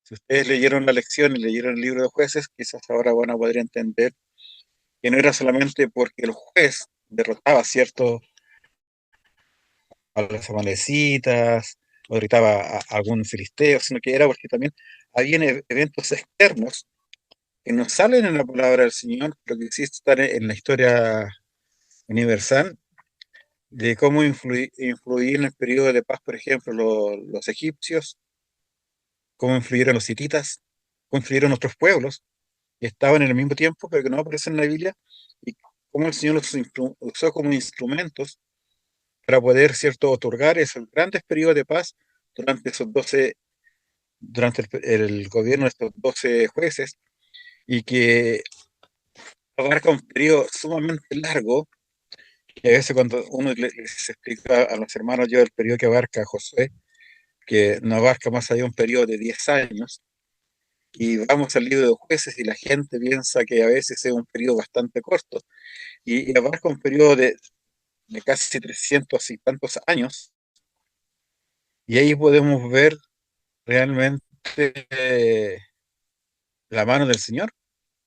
Si ustedes leyeron la lección y leyeron el libro de jueces, quizás ahora van a poder entender que no era solamente porque el juez derrotaba, ¿cierto?, a las amalecitas o gritaba a algún filisteo, sino que era porque también había eventos externos que no salen en la palabra del Señor, pero que sí están en la historia universal, de cómo influir en el periodo de paz, por ejemplo, los egipcios, cómo influyeron los hititas, cómo influyeron otros pueblos que estaban en el mismo tiempo, pero que no aparecen en la Biblia, y cómo el Señor los usó como instrumentos para poder, ¿cierto?, otorgar esos grandes periodos de paz durante esos 12, durante el gobierno de estos 12 jueces, y que abarca un periodo sumamente largo, y a veces cuando uno les explica a los hermanos yo el periodo que abarca Josué, que no abarca más allá de un periodo de 10 años, y vamos al libro de jueces y la gente piensa que a veces es un periodo bastante corto, y abarca un periodo de casi 300 y tantos años, y ahí podemos ver realmente eh, la mano del Señor.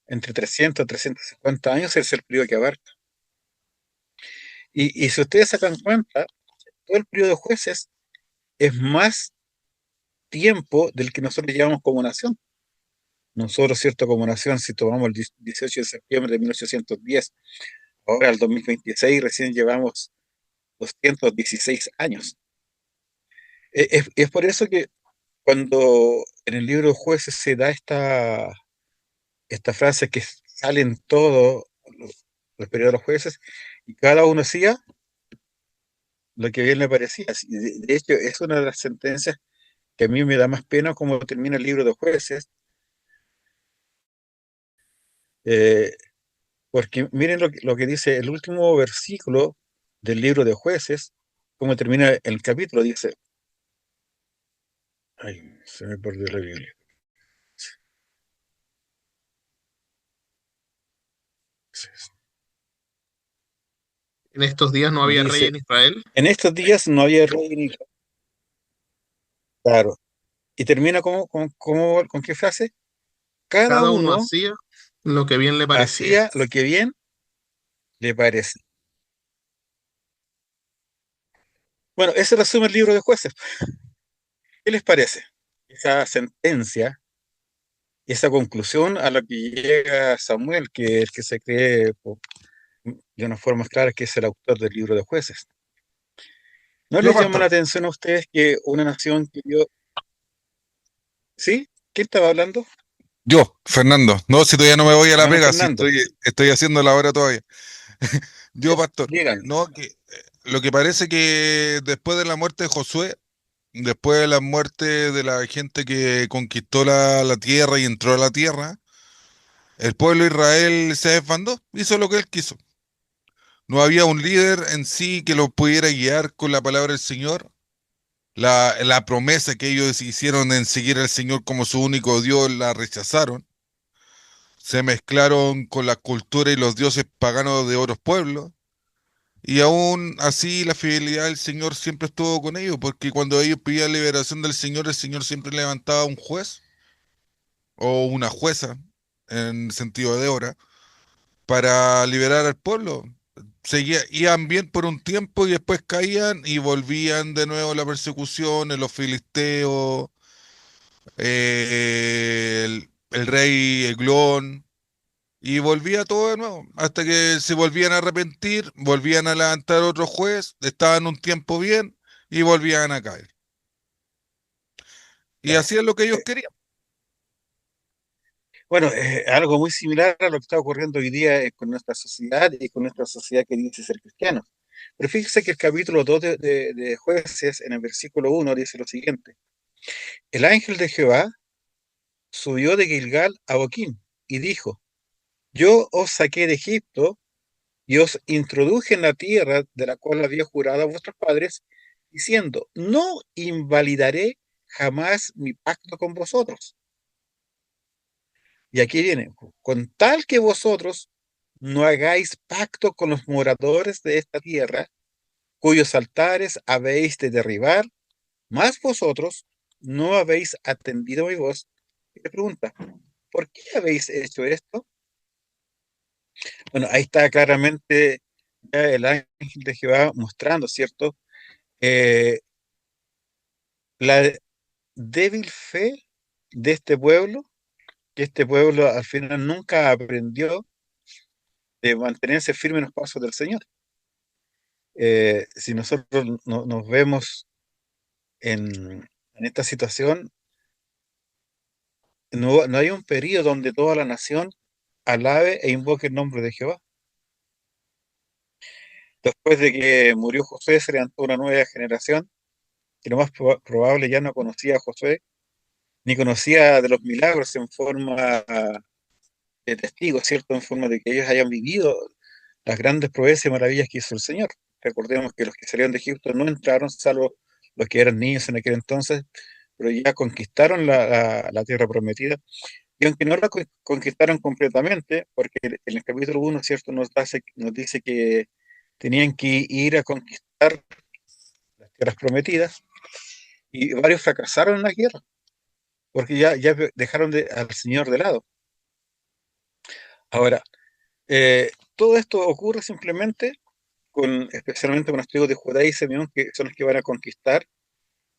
Entre 300 y 350 años es el periodo que abarca. Y si ustedes se dan cuenta, todo el periodo de jueces es más tiempo del que nosotros llevamos como nación. Nosotros, cierto, como nación, si tomamos el 18 de septiembre de 1810, ahora el 2026, recién llevamos 216 años. Es por eso que cuando en el libro de jueces se da esta frase que salen todos los periodos de los jueces, y cada uno hacía lo que bien le parecía. De hecho, es una de las sentencias que a mí me da más pena cómo termina el libro de jueces, eh, porque miren lo que dice el último versículo del libro de jueces, cómo termina el capítulo, dice, ay, se me perdió la Biblia. En estos días no había rey Dice, en Israel, en estos días no había rey ni claro. Y termina con qué frase? Cada cada uno uno hacía lo que bien le parecía. hacía lo que bien le parece. Bueno, ese resume el libro de jueces. ¿Qué les parece? Esa sentencia, esa conclusión a la que llega Samuel, que es el que se cree de una forma clara que es el autor del libro de jueces. ¿No Yo, les llama la pastor, atención a ustedes que una nación que dio... ¿Sí? ¿Quién estaba hablando? Yo, Fernando, no, si todavía no me voy a la Hermano pega, si Fernando. estoy haciendo la hora todavía. Yo, pastor, Digan. no, que lo que parece que después de la muerte de Josué, después de la muerte de la gente que conquistó la tierra y entró a la tierra, el pueblo de Israel se desbandó, hizo lo que él quiso. No había un líder en sí que lo pudiera guiar con la palabra del Señor. La promesa que ellos hicieron en seguir al Señor como su único Dios la rechazaron. Se mezclaron con la cultura y los dioses paganos de otros pueblos. Y aún así la fidelidad del Señor siempre estuvo con ellos, porque cuando ellos pedían liberación del Señor, el Señor siempre levantaba un juez o una jueza, en sentido de hora, para liberar al pueblo. Iban bien por un tiempo y después caían y volvían de nuevo la persecución, en los filisteos, el rey Eglón. Y volvía todo de nuevo, hasta que se volvían a arrepentir, volvían a levantar otro juez, estaban un tiempo bien y volvían a caer. Y Ya. hacían lo que ellos Eh, querían. Bueno, algo muy similar a lo que está ocurriendo hoy día con nuestra sociedad y con nuestra sociedad que dice ser cristiana. Pero fíjese que el capítulo 2 de Jueces, en el versículo 1, dice lo siguiente. El ángel de Jehová subió de Gilgal a Boquín y dijo, yo os saqué de Egipto y os introduje en la tierra de la cual había jurado a vuestros padres, diciendo, no invalidaré jamás mi pacto con vosotros. Y aquí viene, con tal que vosotros no hagáis pacto con los moradores de esta tierra, cuyos altares habéis de derribar, mas vosotros no habéis atendido mi voz, Y le pregunta, ¿por qué habéis hecho esto? Bueno, ahí está claramente ya el ángel de Jehová mostrando, ¿cierto? Eh, la débil fe de este pueblo, que este pueblo al final nunca aprendió de mantenerse firme en los pasos del Señor. Si nosotros nos vemos en esta situación, no hay un periodo donde toda la nación alabe e invoque el nombre de Jehová. Después de que murió Josué, se levantó una nueva generación que lo más probable ya no conocía a Josué, ni conocía de los milagros en forma de testigos, ¿cierto? En forma de que ellos hayan vivido las grandes proezas y maravillas que hizo el Señor. Recordemos que los que salieron de Egipto no entraron, salvo los que eran niños en aquel entonces, pero ya conquistaron la tierra prometida. Y aunque no la conquistaron completamente, porque en el capítulo 1, ¿cierto? Nos dice que tenían que ir a conquistar las tierras prometidas, y varios fracasaron en la guerra, porque ya dejaron al Señor de lado. Ahora, todo esto ocurre simplemente especialmente con los tribus de Judá y Simeón, que son los que van a conquistar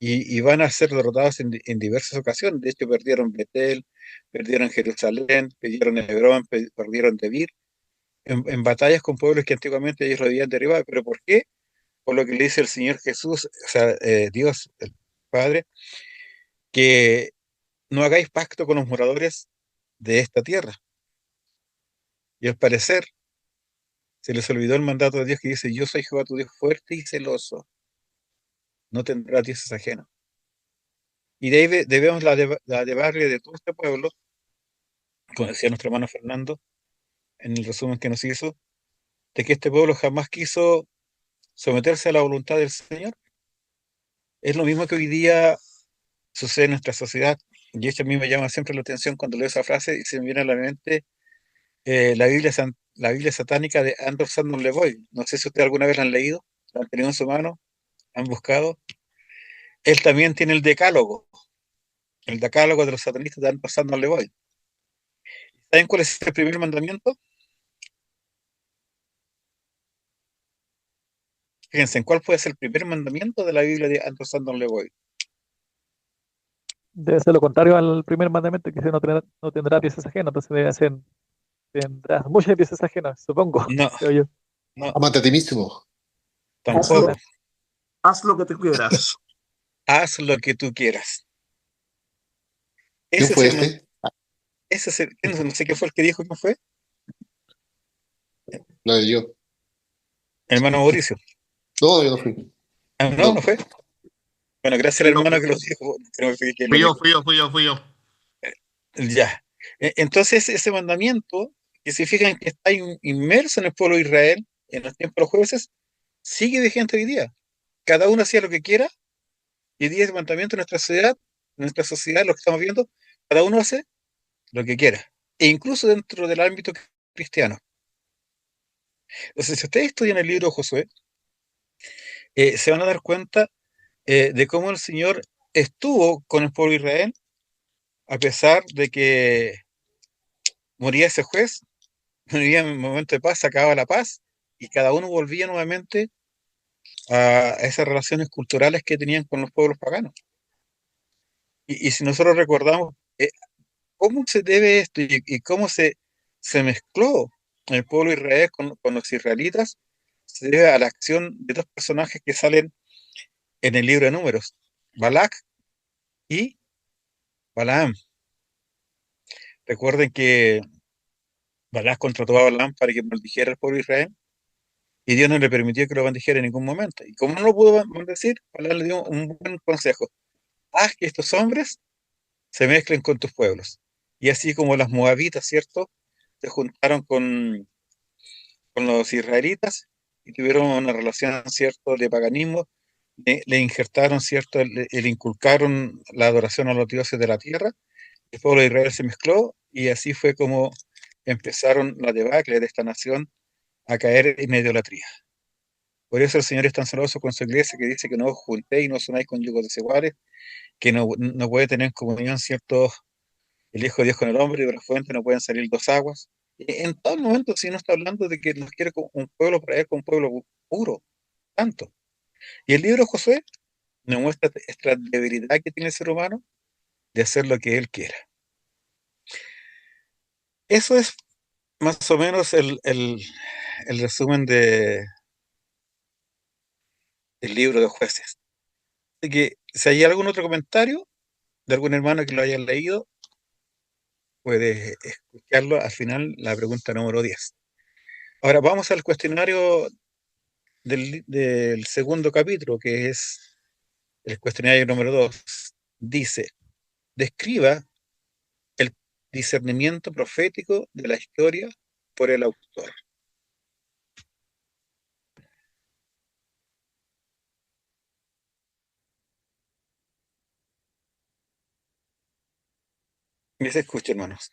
y van a ser derrotados en diversas ocasiones. De hecho, perdieron Betel, perdieron Jerusalén, perdieron Hebrón, perdieron Debir, en batallas con pueblos que antiguamente ellos lo habían derribado. ¿Pero por qué? Por lo que le dice el Señor Jesús, o sea, Dios, el Padre, que no hagáis pacto con los moradores de esta tierra. Y al parecer se les olvidó el mandato de Dios que dice, yo soy Jehová tu Dios fuerte y celoso, no tendrás dioses ajenos. Y de ahí debemos la de barrio de todo este pueblo, como decía nuestro hermano Fernando, en el resumen que nos hizo, de que este pueblo jamás quiso someterse a la voluntad del Señor. Es lo mismo que hoy día sucede en nuestra sociedad. Y esto a mí me llama siempre la atención cuando leo esa frase y se me viene a la mente la Biblia satánica de Andrew Sandon Levoy. No sé si ustedes alguna vez la han leído, la han tenido en su mano, han buscado. Él también tiene el decálogo de los satanistas de Andrew Sandon Levoy. ¿Saben cuál es el primer mandamiento? Fíjense, ¿cuál puede ser el primer mandamiento de la Biblia de Andrew Sandon Levoy? Debe ser lo contrario al primer mandamiento, que dice no tendrás dioses ajenos, entonces debe ser tendrás muchas dioses ajenas, supongo, No, creo yo. no, Amate a ti mismo. tampoco. Haz lo que tú quieras. Haz lo que tú quieras. ¿Quién Ese es fue el, ese? ese es no sé qué fue el que dijo, ¿quién fue? No, yo. Hermano Mauricio. No, yo no fui. Ah, no, no No. fue. Bueno, gracias al hermano que lo dijo. Creo que lo dijo. Fui yo. Ya. Entonces, ese mandamiento, que se fijan que está inmerso en el pueblo de Israel, en los tiempos de los jueces, sigue vigente hoy día. Cada uno hacía lo que quiera, y hoy día ese mandamiento en nuestra sociedad, lo que estamos viendo, cada uno hace lo que quiera. E incluso dentro del ámbito cristiano. Entonces, si ustedes estudian el libro de Josué, se van a dar cuenta de cómo el Señor estuvo con el pueblo de Israel, a pesar de que moría ese juez, moría en un momento de paz, se acababa la paz, y cada uno volvía nuevamente a esas relaciones culturales que tenían con los pueblos paganos. Y si nosotros recordamos cómo se debe esto y cómo se mezcló el pueblo de Israel con los israelitas, se debe a la acción de dos personajes que salen en el libro de Números, Balac y Balaam. Recuerden que Balac contrató a Balaam para que maldijera al pueblo de Israel, y Dios no le permitió que lo bendijera en ningún momento. Y como no lo pudo bendecir, Balaam le dio un buen consejo: haz que estos hombres se mezclen con tus pueblos. Y así como las moabitas, ¿cierto?, se juntaron con los israelitas y tuvieron una relación, ¿cierto?, de paganismo, le injertaron, ¿cierto?, le inculcaron la adoración a los dioses de la tierra. El pueblo de Israel se mezcló, y así fue como empezaron la debacle de esta nación a caer en idolatría. Por eso el Señor es tan celoso con su iglesia, que dice que no os juntéis y no os unáis con yugos desiguales, que no puede tener comunión, ¿cierto?, El Hijo de Dios con el hombre y de la fuente no pueden salir dos aguas. En todo momento, si no está hablando de que nos quiere como un pueblo para él, como un pueblo puro, tanto. Y el libro de Josué nos muestra esta debilidad que tiene el ser humano de hacer lo que él quiera. Eso es más o menos el resumen del libro de jueces. Así que si hay algún otro comentario de algún hermano que lo haya leído, puede escucharlo al final, la pregunta número 10. Ahora vamos al cuestionario del segundo capítulo, que es el cuestionario número 2. Dice, describa el discernimiento profético de la historia por el autor. Y se escucha, hermanos.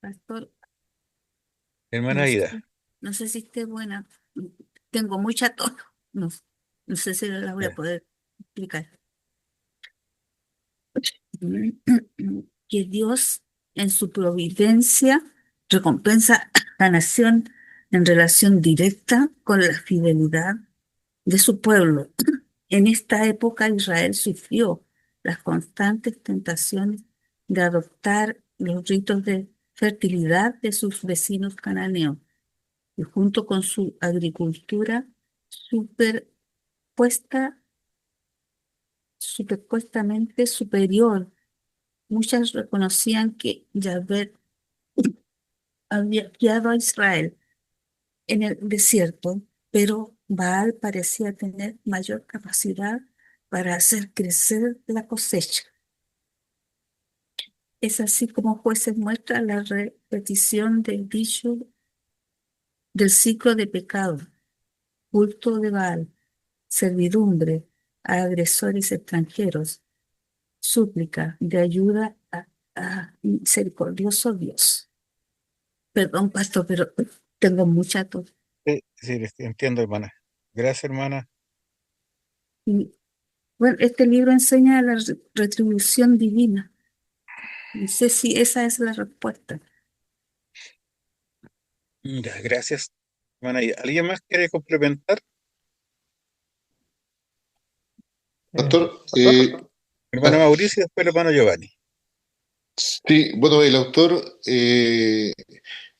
Pastor, Hermana no Ida. sé, no sé si esté buena. Tengo mucha tos. No, no sé si la voy a Ya. poder explicar. Que Dios, en su providencia, recompensa a la nación en relación directa con la fidelidad de su pueblo. En esta época Israel sufrió las constantes tentaciones de adoptar los ritos de fertilidad de sus vecinos cananeos y junto con su agricultura superpuesta, superpuestamente superior, muchas reconocían que Yahvé había guiado a Israel en el desierto, pero Baal parecía tener mayor capacidad para hacer crecer la cosecha. Es así como Jueces muestra la repetición del dicho del ciclo de pecado, culto de Baal, servidumbre a agresores extranjeros, súplica de ayuda a misericordioso Dios. Perdón, pastor, pero tengo mucha tos. Sí, sí, entiendo, hermana. Gracias, hermana. Y, bueno, este libro enseña la retribución divina. No sé si esa es la respuesta. Ya, gracias, hermana Ida. ¿Alguien más quiere complementar? Pastor, Pastor, Hermano ah, Mauricio y después el hermano Giovanni. sí, bueno, el autor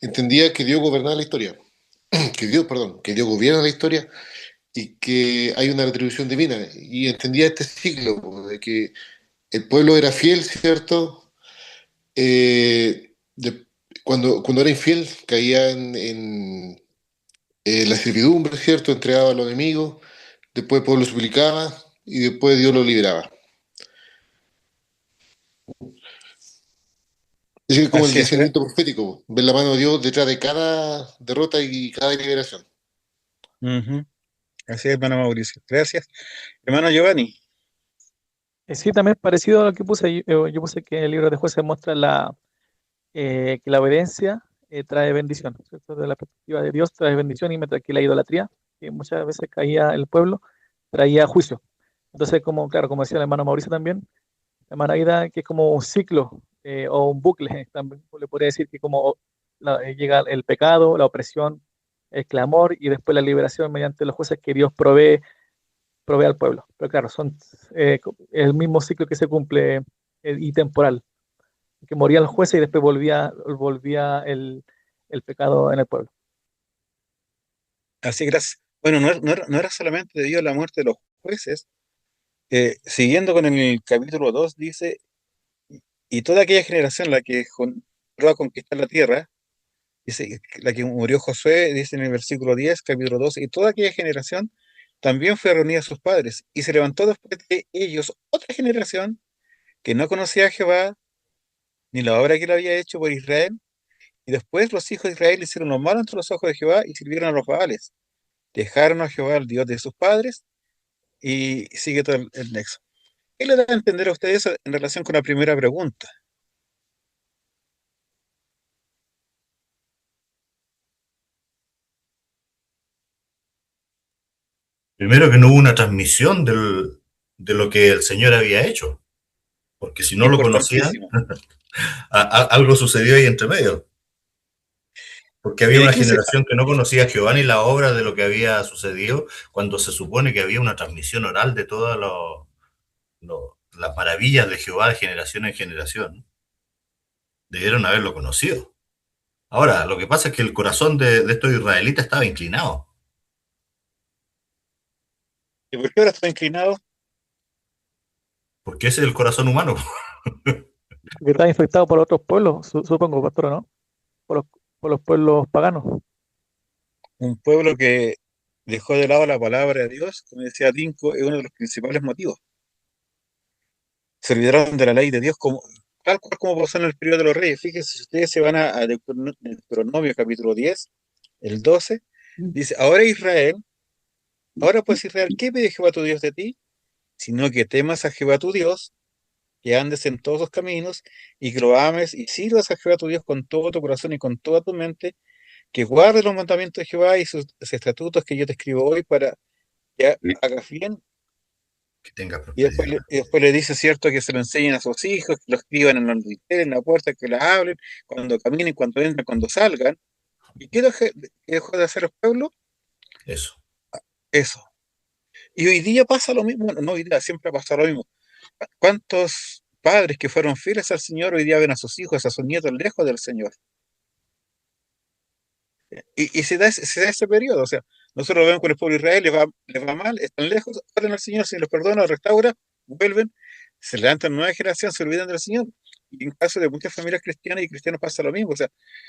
entendía que Dios gobernaba la historia, que Dios gobierna la historia y que hay una retribución divina. Y entendía este ciclo, de que el pueblo era fiel, ¿cierto? De- cuando era infiel, caía en la servidumbre, ¿cierto? Entregaba a los enemigos, después el pueblo suplicaba y después Dios lo liberaba. Es como el Así es. discernimiento profético, ver la mano de Dios detrás de cada derrota y cada liberación. Ujú. Así es, hermano Mauricio. Gracias. Hermano Giovanni. sí, también es parecido a lo que puse. Yo puse que el libro de Jueces muestra que la obediencia trae bendición, ¿cierto? Desde la perspectiva de Dios trae bendición y mientras que la idolatría, que muchas veces caía el pueblo, traía juicio. Entonces, como, claro, como decía el hermano Mauricio también, la hermana Aida, que es como un ciclo o un bucle, también le podría decir que como llega el pecado, la opresión, el clamor y después la liberación mediante los jueces que Dios provee al pueblo. Pero claro, son el mismo ciclo que se cumple y temporal, que morían los jueces y después volvía el pecado en el pueblo. Así, gracias. Bueno, no era solamente debido a la muerte de los jueces. Siguiendo con el capítulo 2 dice, y toda aquella generación la que entró a conquistar la tierra, dice, la que murió Josué, dice en el versículo 10 capítulo 2 y toda aquella generación también fue reunida a sus padres, y se levantó después de ellos otra generación que no conocía a Jehová, ni la obra que él había hecho por Israel, y después los hijos de Israel hicieron lo malo ante los ojos de Jehová y sirvieron a los Baales, dejaron a Jehová, el Dios de sus padres, y sigue todo el nexo. ¿Qué le da a entender a ustedes en relación con la primera pregunta? Primero que no hubo una transmisión de lo que el Señor había hecho, porque si no lo conocían, Importantísimo. algo sucedió ahí entre medio. Porque ¿Y había de una quién se generación que no conocía a Jehová ni la obra de lo que había sucedido, cuando se supone que había una transmisión oral de todas las maravillas de Jehová de generación en generación. Debieron haberlo conocido. Ahora, lo que pasa es que el corazón de estos israelitas estaba inclinado, ¿Y por qué ahora está inclinado? porque ese es el corazón humano. Que está infectado por otros pueblos, supongo, pastor, ¿no? Por los, por los pueblos paganos. Un pueblo que dejó de lado la palabra de Dios, como decía Tinko, es uno de los principales motivos. Se olvidaron de la ley de Dios como, tal cual como pasó en el periodo de los reyes. Fíjense, si ustedes se van a Deuteronomio capítulo 10, el 12, dice, ahora Israel, ahora pues Israel, ¿qué pide Jehová tu Dios de ti? Sino que temas a Jehová tu Dios, que andes en todos los caminos y que lo ames y sirvas a Jehová tu Dios con todo tu corazón y con toda tu mente, que guardes los mandamientos de Jehová y sus estatutos que yo te escribo hoy para que hagas bien. Que tenga Y después, prosperidad. y después le dice, cierto, que se lo enseñen a sus hijos, que lo escriban en los dinteles, en la puerta, que la hablen, cuando caminen, cuando entren, cuando salgan. ¿Y qué dejó de hacer el pueblo? Eso. Eso. Y hoy día pasa lo mismo, bueno, no hoy día, siempre ha pasado lo mismo. ¿Cuántos padres que fueron fieles al Señor hoy día ven a sus hijos, a sus nietos lejos del Señor? Y se da ese periodo, o sea, nosotros lo vemos con el pueblo de Israel, les va mal, están lejos, oran al Señor, si los perdona, los restaura, vuelven, se levantan nueva generación, se olvidan del Señor. Y en caso de muchas familias cristianas y cristianos pasa lo mismo, o sea,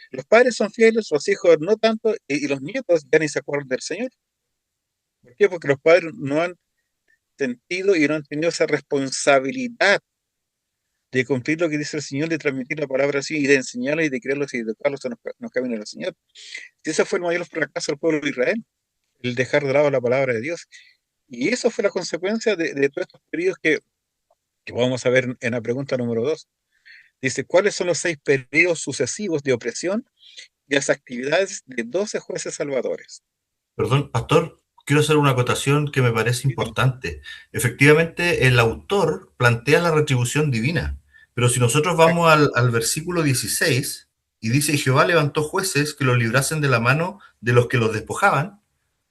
los padres son fieles, los hijos no tanto, y los nietos ya ni se acuerdan del Señor. ¿Por qué? Porque los padres no han sentido y no han tenido esa responsabilidad de cumplir lo que dice el Señor, de transmitir la palabra así, y de enseñarlos y de creerlos y de educarlos en los caminos del Señor. Y ese fue el mayor fracaso del pueblo de Israel, el dejar de lado la palabra de Dios. Y eso fue la consecuencia de todos estos periodos que vamos a ver en la pregunta número 2. Dice, ¿cuáles son los 6 periodos sucesivos de opresión y las actividades de 12 jueces salvadores? Perdón, pastor, quiero hacer una acotación que me parece importante. Efectivamente, el autor plantea la retribución divina, pero si nosotros vamos al versículo 16 y dice, Jehová levantó jueces que los librasen de la mano de los que los despojaban,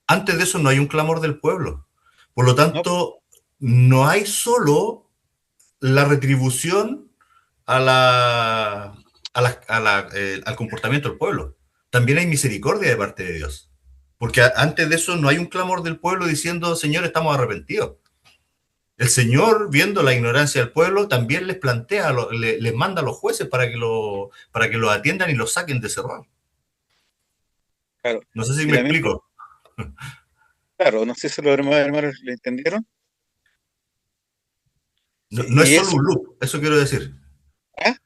antes de eso no hay un clamor del pueblo. Por lo No, tanto, no hay solo la retribución a al comportamiento del pueblo. También hay misericordia de parte de Dios. Porque antes de eso no hay un clamor del pueblo diciendo, Señor, estamos arrepentidos. El Señor, viendo la ignorancia del pueblo, también les plantea, les manda a los jueces para que lo atiendan y lo saquen de ese rol. claro. No sé si Y me también, explico. claro, no sé si los hermanos le entendieron. No, no es Y solo eso, un loop, eso quiero decir. ¿ah?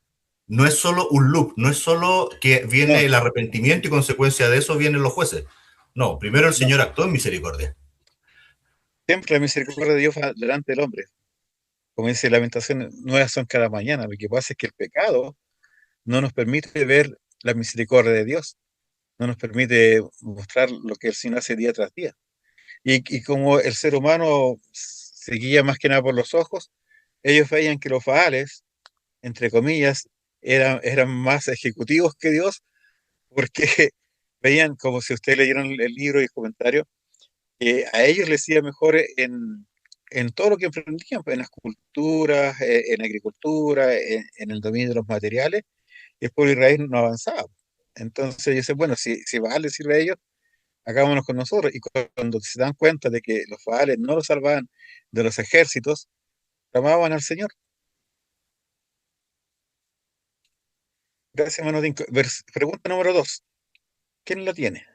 No es solo un loop, no es solo que viene No, el arrepentimiento y consecuencia de eso vienen los jueces. No, primero el no. Señor actuó en misericordia. Siempre la misericordia de Dios va delante del hombre. Como dice Lamentaciones, nuevas son cada mañana. Lo que pasa es que el pecado no nos permite ver la misericordia de Dios, no nos permite mostrar lo que el Señor hace día tras día. Y como el ser humano se guía más que nada por los ojos, ellos veían que los Baales, entre comillas, eran más ejecutivos que Dios, porque veían, como si ustedes leyeron el libro y el comentario, que a ellos les iba mejor en todo lo que emprendían, pues, en las culturas, en agricultura, en el dominio de los materiales, y el pueblo de Israel no avanzaba. Entonces yo sé, bueno, si Baal les sirve a ellos, hagámonos con nosotros. Y cuando se dan cuenta de que los Baales no los salvaban de los ejércitos, clamaban al Señor. Gracias, hermano Dinko. Pregunta número 2. ¿Quién la tiene?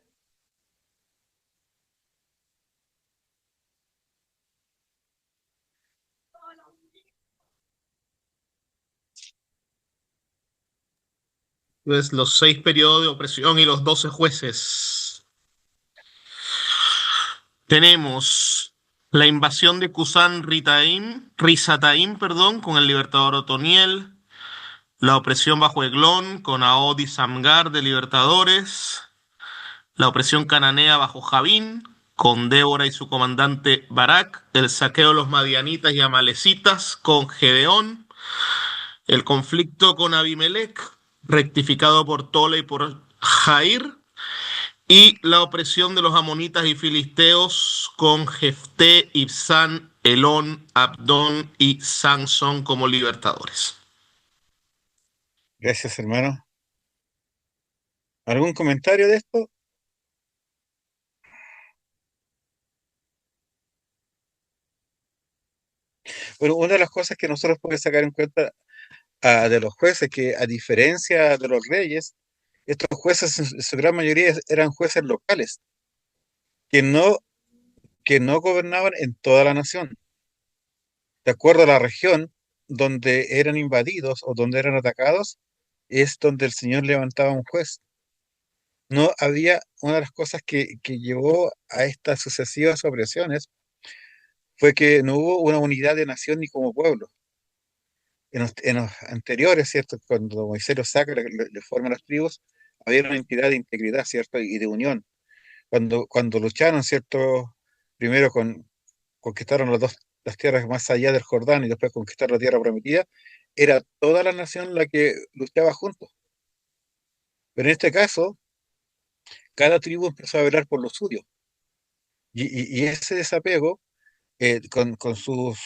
Entonces, los 6 periodos de opresión y los 12 jueces. Tenemos la invasión de Cusán Risataim, perdón, con el libertador Otoniel. La opresión bajo Eglón con Ahod y Samgar de libertadores. La opresión cananea bajo Javín, con Débora y su comandante Barak, el saqueo de los madianitas y amalecitas con Gedeón, el conflicto con Abimelech, rectificado por Tola y por Jair, y la opresión de los amonitas y filisteos con Jefté, Ibsán, Elón, Abdón y Sansón como libertadores. Gracias, hermano. ¿Algún comentario de esto? Bueno, una de las cosas que nosotros podemos sacar en cuenta de los jueces, que a diferencia de los reyes, estos jueces en su gran mayoría eran jueces locales, que no, que no gobernaban en toda la nación. De acuerdo a la región donde eran invadidos o donde eran atacados, es donde el Señor levantaba un juez. No había una de las cosas que llevó a estas sucesivas opresiones fue que no hubo una unidad de nación ni como pueblo. En los anteriores, ¿cierto? Cuando Moisés los saca, le forma las tribus, había una entidad de integridad, ¿cierto? Y de unión. Cuando lucharon, ¿cierto? Primero conquistaron las tierras más allá del Jordán y después conquistaron la tierra prometida, era toda la nación la que luchaba juntos. Pero en este caso, cada tribu empezó a velar por lo suyo. Y ese desapego con sus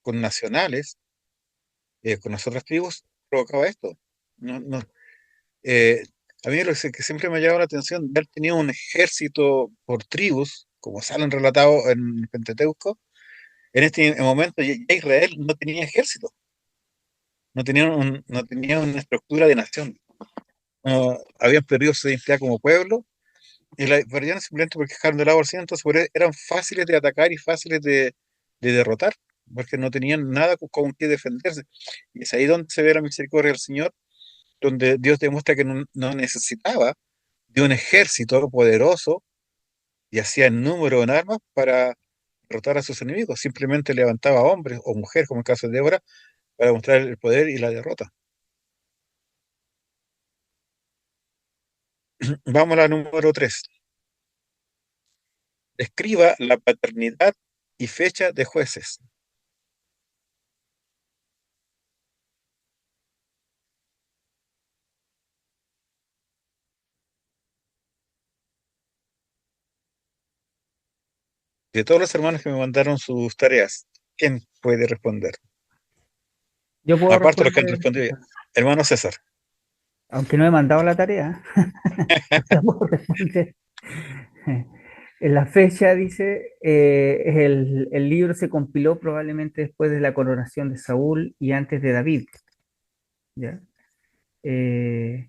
con nacionales, con las otras tribus, provocaba esto. No, no, eh, a mí que siempre me ha llamado la atención, de haber tenido un ejército por tribus, como salen relatados en Pentateuco, en este momento ya Israel no tenía ejército, no tenía una estructura de nación. Habían perdido su identidad como pueblo y la perdieron simplemente porque dejaron de lado al cielo, entonces eran fáciles de atacar y fáciles de derrotar, porque no tenían nada con qué defenderse. Y es ahí donde se ve la misericordia del Señor, donde Dios demuestra que no necesitaba de un ejército poderoso y hacía en número en armas para derrotar a sus enemigos. Simplemente levantaba hombres o mujeres, como el caso de Débora, para mostrar el poder y la derrota. Vamos a la número 3. Describa la paternidad y fecha de jueces. De todos los hermanos que me mandaron sus tareas, ¿quién puede responder? Yo puedo Aparte de los que han responder, respondido ya. Hermano César. aunque no he mandado la tarea. Yo puedo responder. En la fecha, dice, el libro se compiló probablemente después de la coronación de Saúl y antes de David, ¿ya? Eh,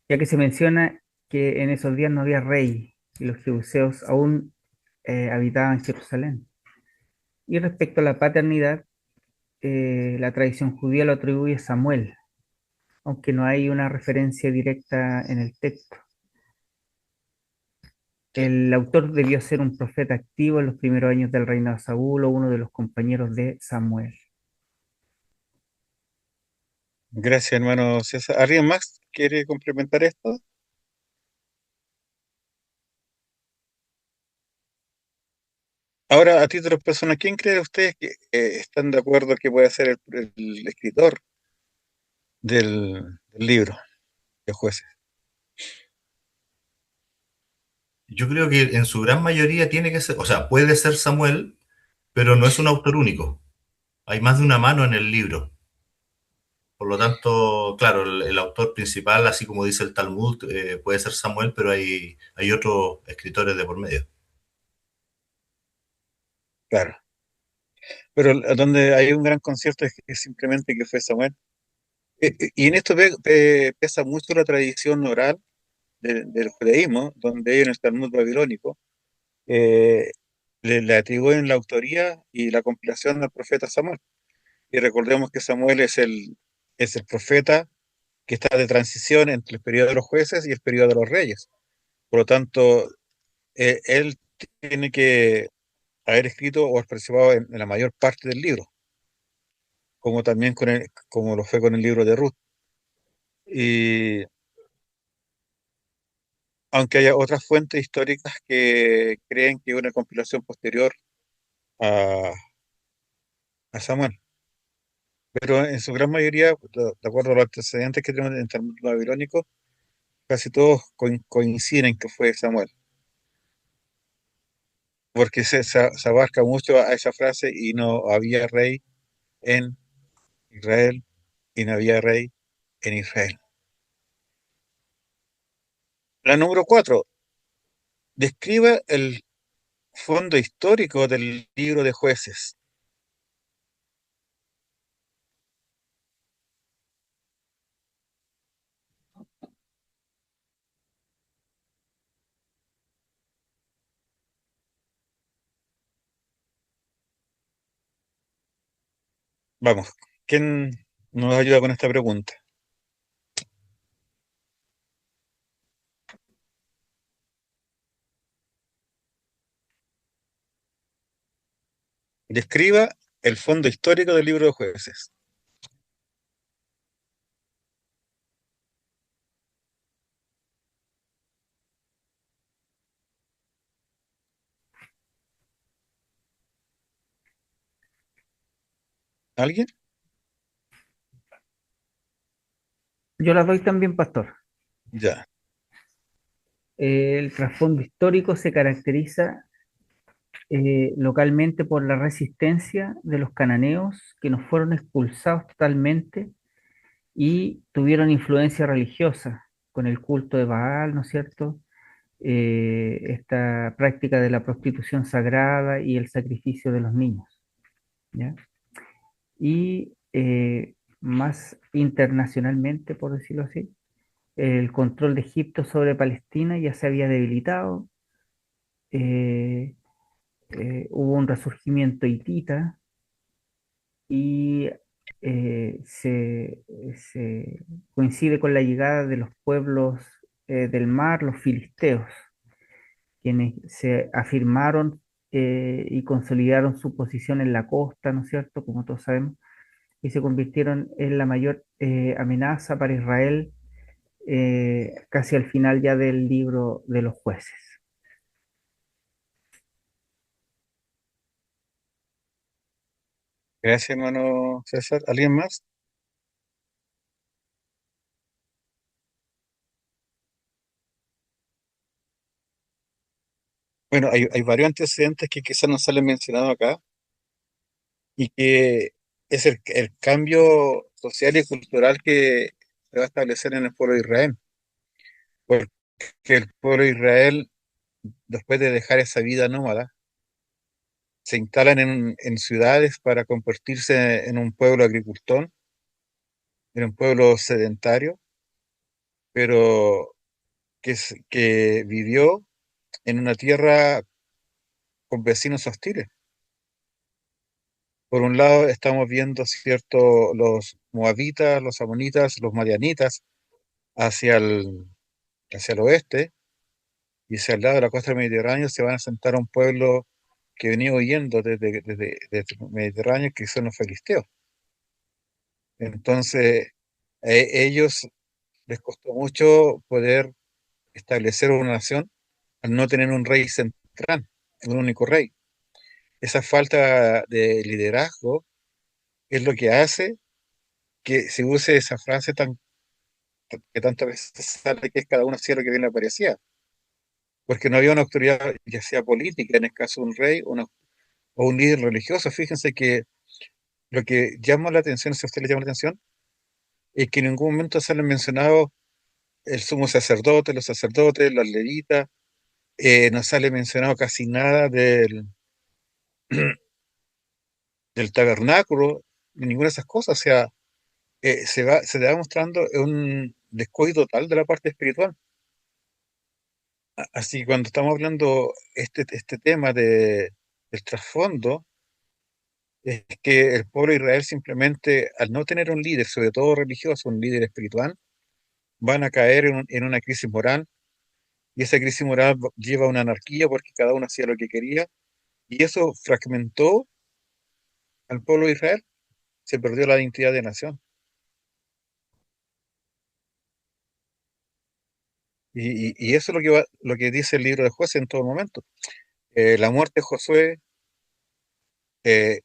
ya que se menciona que en esos días no había rey y los jebuseos aún habitaban en Jerusalén. Y respecto a la paternidad, la tradición judía lo atribuye a Samuel, aunque no hay una referencia directa en el texto. El autor debió ser un profeta activo en los primeros años del reinado de Saúl o uno de los compañeros de Samuel. Gracias, hermano César. ¿Alguien más quiere complementar esto? Ahora, a título personal, ¿quién cree ustedes que están de acuerdo que puede ser el escritor del libro de jueces? Yo creo que en su gran mayoría tiene que ser, o sea, puede ser Samuel, pero no es un autor único. Hay más de una mano en el libro. Por lo tanto, claro, el autor principal, así como dice el Talmud, puede ser Samuel, pero hay otros escritores de por medio. Claro. Pero donde hay un gran concierto es que simplemente que fue Samuel. Y en esto pesa mucho la tradición oral del judaísmo, donde ellos en el Talmud babilónico eh, le atribuyen la autoría y la compilación al profeta Samuel. Y recordemos que Samuel es el profeta que está de transición entre el periodo de los jueces y el periodo de los reyes. Por lo tanto, él tiene que haber escrito o participado en la mayor parte del libro, como también como lo fue con el libro de Ruth. Y aunque haya otras fuentes históricas que creen que es una compilación posterior a, a Samuel. Pero en su gran mayoría, de acuerdo a los antecedentes que tenemos en el Talmud babilónico, casi todos coinciden en que fue Samuel, porque se abarca mucho a esa frase y no había rey en Israel y no había rey en Israel. La número 4, describa el fondo histórico del libro de Jueces. Vamos, ¿quién nos ayuda con esta pregunta? Describa el fondo histórico del libro de Jueces. ¿Alguien? Yo las doy también, pastor. Ya. El trasfondo histórico se caracteriza localmente por la resistencia de los cananeos que no fueron expulsados totalmente y tuvieron influencia religiosa con el culto de Baal, ¿no es cierto? Esta práctica de la prostitución sagrada y el sacrificio de los niños, ¿ya? Y más internacionalmente, por decirlo así, el control de Egipto sobre Palestina ya se había debilitado, eh, hubo un resurgimiento hitita y se coincide con la llegada de los pueblos del mar, los filisteos, quienes se afirmaron y consolidaron su posición en la costa, ¿no es cierto? Como todos sabemos, y se convirtieron en la mayor amenaza para Israel casi al final ya del libro de los jueces. Gracias, hermano César. ¿Alguien más? Bueno, hay varios antecedentes que quizás no salen mencionados acá y que es el cambio social y cultural que se va a establecer en el pueblo de Israel. Porque el pueblo de Israel, después de dejar esa vida nómada, se instalan en ciudades para convertirse en un pueblo agricultor, en un pueblo sedentario, pero que vivió en una tierra con vecinos hostiles. Por un lado estamos viendo, cierto, los moabitas, los amonitas, los madianitas hacia hacia el oeste, y hacia el lado de la costa del Mediterráneo se van a sentar a un pueblo que venía huyendo desde el Mediterráneo, que son los filisteos. Entonces, a ellos les costó mucho poder establecer una nación al no tener un rey central, un único rey. Esa falta de liderazgo es lo que hace que se use esa frase que tantas veces sale, que es cada uno hacía lo que bien le parecía, porque no había una autoridad, ya sea política, en el caso de un rey o un líder religioso. Fíjense que lo que llama la atención, si a usted le llama la atención, es que en ningún momento salen mencionados el sumo sacerdote, los sacerdotes, los levitas, no sale mencionado casi nada del tabernáculo, ni ninguna de esas cosas. O sea, se va mostrando un descuido total de la parte espiritual. Así que cuando estamos hablando este tema del trasfondo, es que el pueblo de Israel simplemente, al no tener un líder, sobre todo religioso, un líder espiritual, van a caer en una crisis moral, y esa crisis moral lleva a una anarquía porque cada uno hacía lo que quería, y eso fragmentó al pueblo de Israel, se perdió la identidad de nación. Y eso es lo que dice el libro de Jueces en todo momento. La muerte de Josué,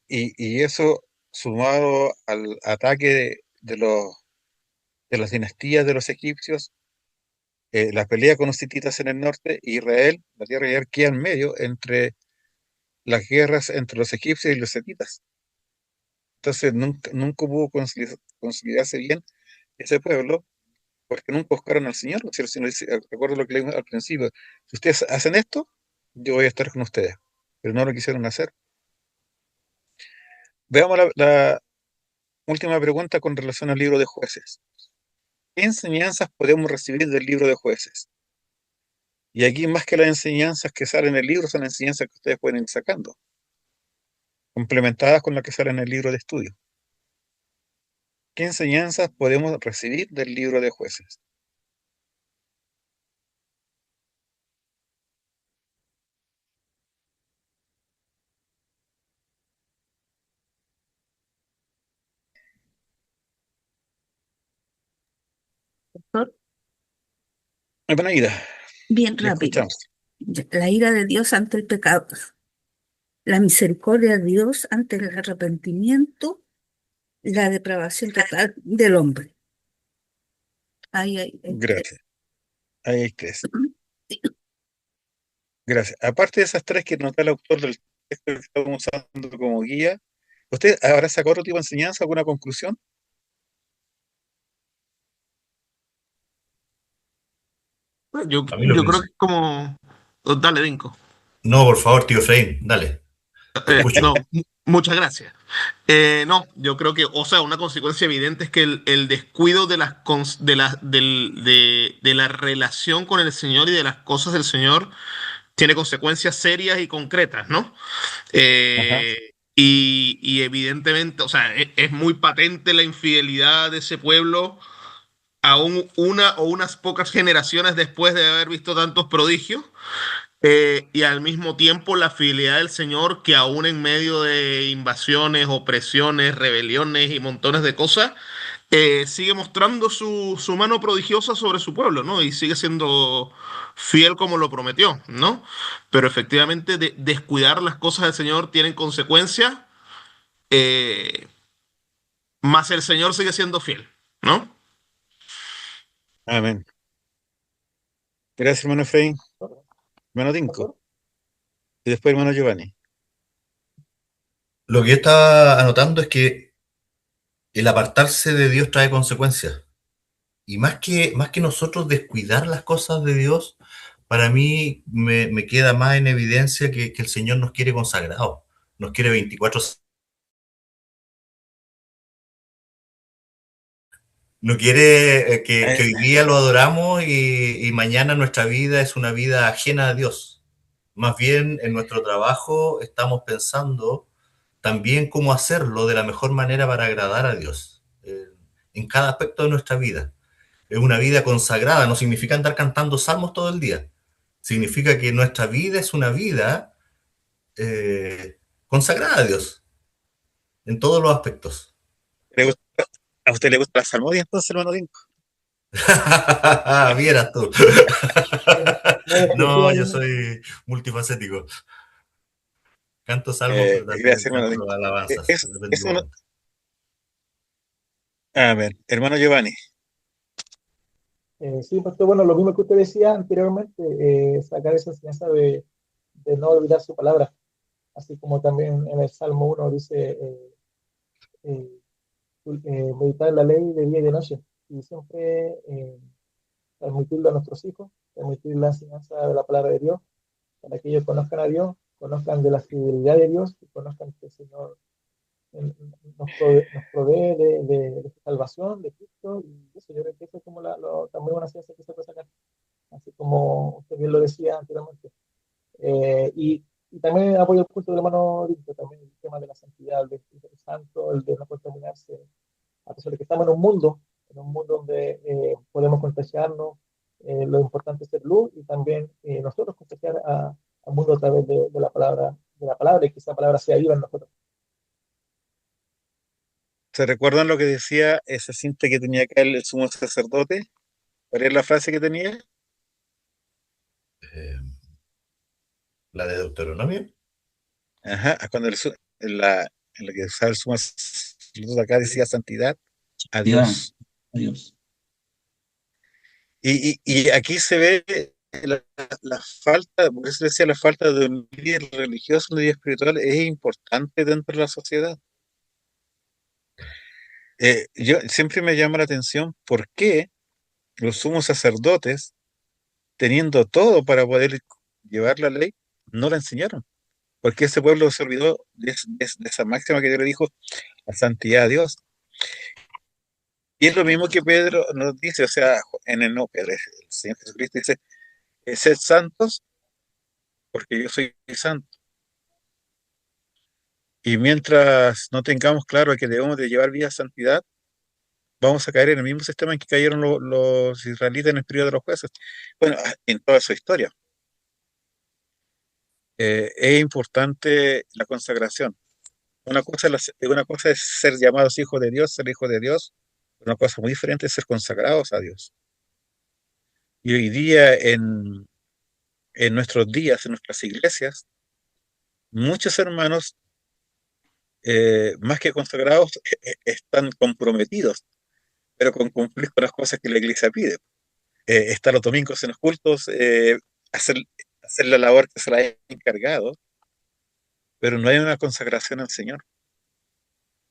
y eso sumado al ataque de las dinastías de los egipcios, la pelea con los hititas en el norte, Israel, la tierra de Israel queda en medio entre las guerras entre los egipcios y los hititas. Entonces nunca pudo consolidarse bien ese pueblo porque nunca buscaron al Señor. Si no recuerdo lo que leímos al principio, si ustedes hacen esto, yo voy a estar con ustedes, pero no lo quisieron hacer. Veamos la última pregunta con relación al libro de Jueces. ¿Qué enseñanzas podemos recibir del libro de Jueces? Y aquí, más que las enseñanzas que salen en el libro, son enseñanzas que ustedes pueden ir sacando, complementadas con las que salen en el libro de estudio. ¿Qué enseñanzas podemos recibir del libro de Jueces? Doctor, Bueno, Ida, bien le rápido. escuchamos. La ira de Dios ante el pecado, la misericordia de Dios ante el arrepentimiento, la depravación total del hombre. Ahí, Gracias. Ahí hay tres. Gracias. Aparte de esas tres que nota el autor del texto que estamos usando como guía, ¿usted habrá sacado otro tipo de enseñanza, alguna conclusión? Yo, A mí lo yo creo principal. que es como... Dale, Dinko. No, por favor, tío Efraín, dale, te escucho. No, muchas gracias. No, yo creo que, o sea, una consecuencia evidente es que el descuido de de la relación con el Señor y de las cosas del Señor tiene consecuencias serias y concretas, ¿no? Ajá. Y evidentemente, o sea, es muy patente la infidelidad de ese pueblo aún una o unas pocas generaciones después de haber visto tantos prodigios. Y al mismo tiempo la fidelidad del Señor que aún en medio de invasiones, opresiones, rebeliones y montones de cosas, sigue mostrando su mano prodigiosa sobre su pueblo, ¿no? Y sigue siendo fiel como lo prometió, ¿no? Pero efectivamente descuidar las cosas del Señor tienen consecuencias, eh, más el Señor sigue siendo fiel, ¿no? Amén. Gracias, hermano Efraín. Hermano Dinko. Y después, hermano Giovanni. Lo que yo estaba anotando es que el apartarse de Dios trae consecuencias. Y más que nosotros descuidar las cosas de Dios, para mí me queda más en evidencia que el Señor nos quiere consagrados, nos quiere 24. No quiere que Eh, hoy día lo adoramos y mañana nuestra vida es una vida ajena a Dios. Más bien en nuestro trabajo estamos pensando también cómo hacerlo de la mejor manera para agradar a Dios, en cada aspecto de nuestra vida. Es una vida consagrada, no significa andar cantando salmos todo el día. Significa que nuestra vida es una vida consagrada a Dios en todos los aspectos. ¿le gusta- ¿A usted le gusta la salmodia entonces, hermano Dinko? Vieras tú. No es No, yo exclusivo. soy multifacético. Canto salmos, pero Gracias, también hermano canto Dinko. alabanzas, depende del momento. Amén. Hermano Giovanni. Sí, pastor, bueno, lo mismo que usted decía anteriormente, sacar esa enseñanza de no olvidar su palabra, así como también en el Salmo 1 dice, eh, meditar en la ley de día y de noche, y siempre transmitirlo a nuestros hijos, transmitir la enseñanza de la palabra de Dios, para que ellos conozcan a Dios, conozcan de la fidelidad de Dios, y conozcan que el Señor nos provee de salvación, de Cristo, y eso yo creo que eso es como también una enseñanza que se puede sacar, así como usted bien lo decía anteriormente. Y también apoyo el punto del hermano Víctor, también el tema de la santidad, el de el santo, el de no contaminarse, a pesar de que estamos en un mundo donde podemos contagiarnos, lo importante es ser luz y también nosotros contagiar al mundo a través de la palabra y que esa palabra sea viva en nosotros. ¿Se recuerdan lo que decía esa cinta que tenía acá el sumo sacerdote? ¿Cuál es la frase que tenía? ¿La de Deuteronomio? Ajá, cuando en la que usaba el sumo sacerdote acá decía santidad a Diga, Dios. adiós. Y aquí se ve la, la falta, por eso decía, la falta de un líder religioso, un líder espiritual es importante dentro de la sociedad. Yo siempre me llama la atención por qué los sumos sacerdotes, teniendo todo para poder llevar la ley, no la enseñaron. Porque ese pueblo se olvidó de esa máxima que Dios le dijo, la santidad a Dios. Y es lo mismo que Pedro nos dice, o sea, en el no, Pedro, el Señor Jesucristo dice, sed santos porque yo soy santo. Y mientras no tengamos claro que debemos de llevar vida a santidad, vamos a caer en el mismo sistema en que cayeron los israelitas en el periodo de los jueces. Bueno, en toda su historia. Es importante la consagración. Una cosa es ser llamados hijos de Dios, ser hijos de Dios. Una cosa muy diferente es ser consagrados a Dios. Y hoy día, en nuestros días, en nuestras iglesias, muchos hermanos, más que consagrados, están comprometidos, pero con cumplir con las cosas que la iglesia pide. Estar los domingos en los cultos, hacer, hacer la labor que se la ha encargado, pero no hay una consagración al Señor,